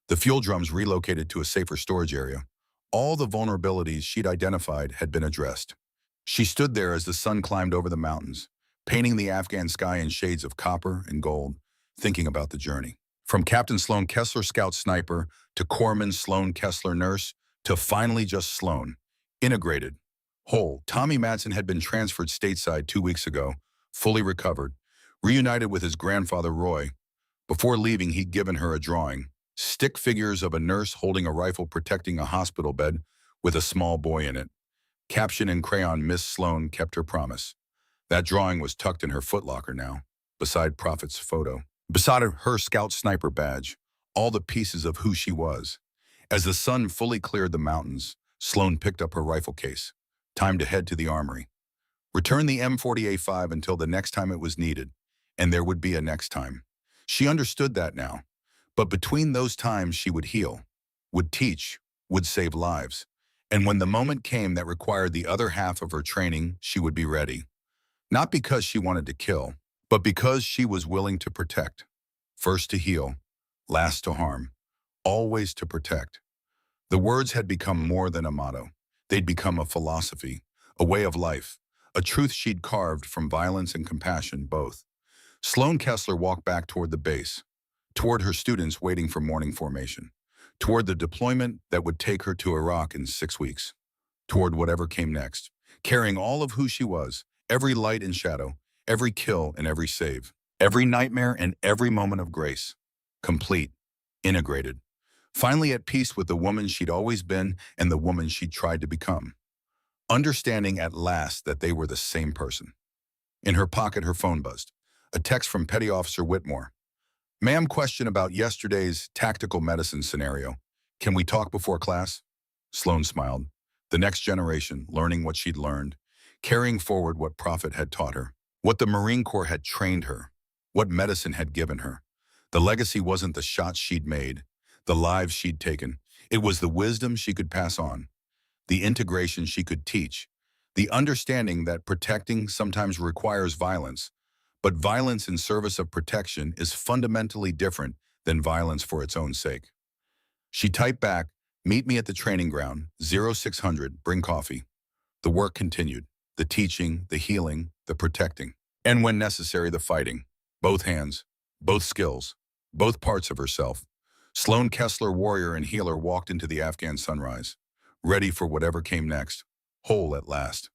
The fuel drums relocated to a safer storage area. All the vulnerabilities she'd identified had been addressed. She stood there as the sun climbed over the mountains, painting the Afghan sky in shades of copper and gold, thinking about the journey. From Captain Sloan Kessler Scout Sniper to Corpsman Sloan Kessler Nurse to finally just Sloan. Integrated. Whole. Tommy Madsen had been transferred stateside 2 weeks ago, fully recovered, reunited with his grandfather Roy. Before leaving, he'd given her a drawing. Stick figures of a nurse holding a rifle protecting a hospital bed with a small boy in it. Caption in crayon, "Miss Sloan kept her promise." That drawing was tucked in her footlocker now, beside Prophet's photo. Beside her Scout Sniper badge, all the pieces of who she was. As the sun fully cleared the mountains, Sloan picked up her rifle case. Time to head to the armory. Return the M40A5 until the next time it was needed, and there would be a next time. She understood that now. But between those times, she would heal, would teach, would save lives. And when the moment came that required the other half of her training, she would be ready. Not because she wanted to kill, but because she was willing to protect. First to heal, last to harm, always to protect. The words had become more than a motto. They'd become a philosophy, a way of life, a truth she'd carved from violence and compassion both. Sloane Kessler walked back toward the base, toward her students waiting for morning formation, toward the deployment that would take her to Iraq in 6 weeks, toward whatever came next, carrying all of who she was, every light and shadow, every kill and every save, every nightmare and every moment of grace, complete, integrated, finally at peace with the woman she'd always been and the woman she'd tried to become, understanding at last that they were the same person. In her pocket, her phone buzzed. A text from Petty Officer Whitmore. "Ma'am, question about yesterday's tactical medicine scenario. Can we talk before class?" Sloane smiled. The next generation, learning what she'd learned, carrying forward what Prophet had taught her, what the Marine Corps had trained her, what medicine had given her. The legacy wasn't the shots she'd made, the lives she'd taken. It was the wisdom she could pass on, the integration she could teach, the understanding that protecting sometimes requires violence, but violence in service of protection is fundamentally different than violence for its own sake. She typed back, "Meet me at the training ground, 0600, bring coffee." The work continued, the teaching, the healing, the protecting, and when necessary, the fighting. Both hands, both skills, both parts of herself. Sloane Kessler, warrior and healer, walked into the Afghan sunrise, ready for whatever came next, whole at last.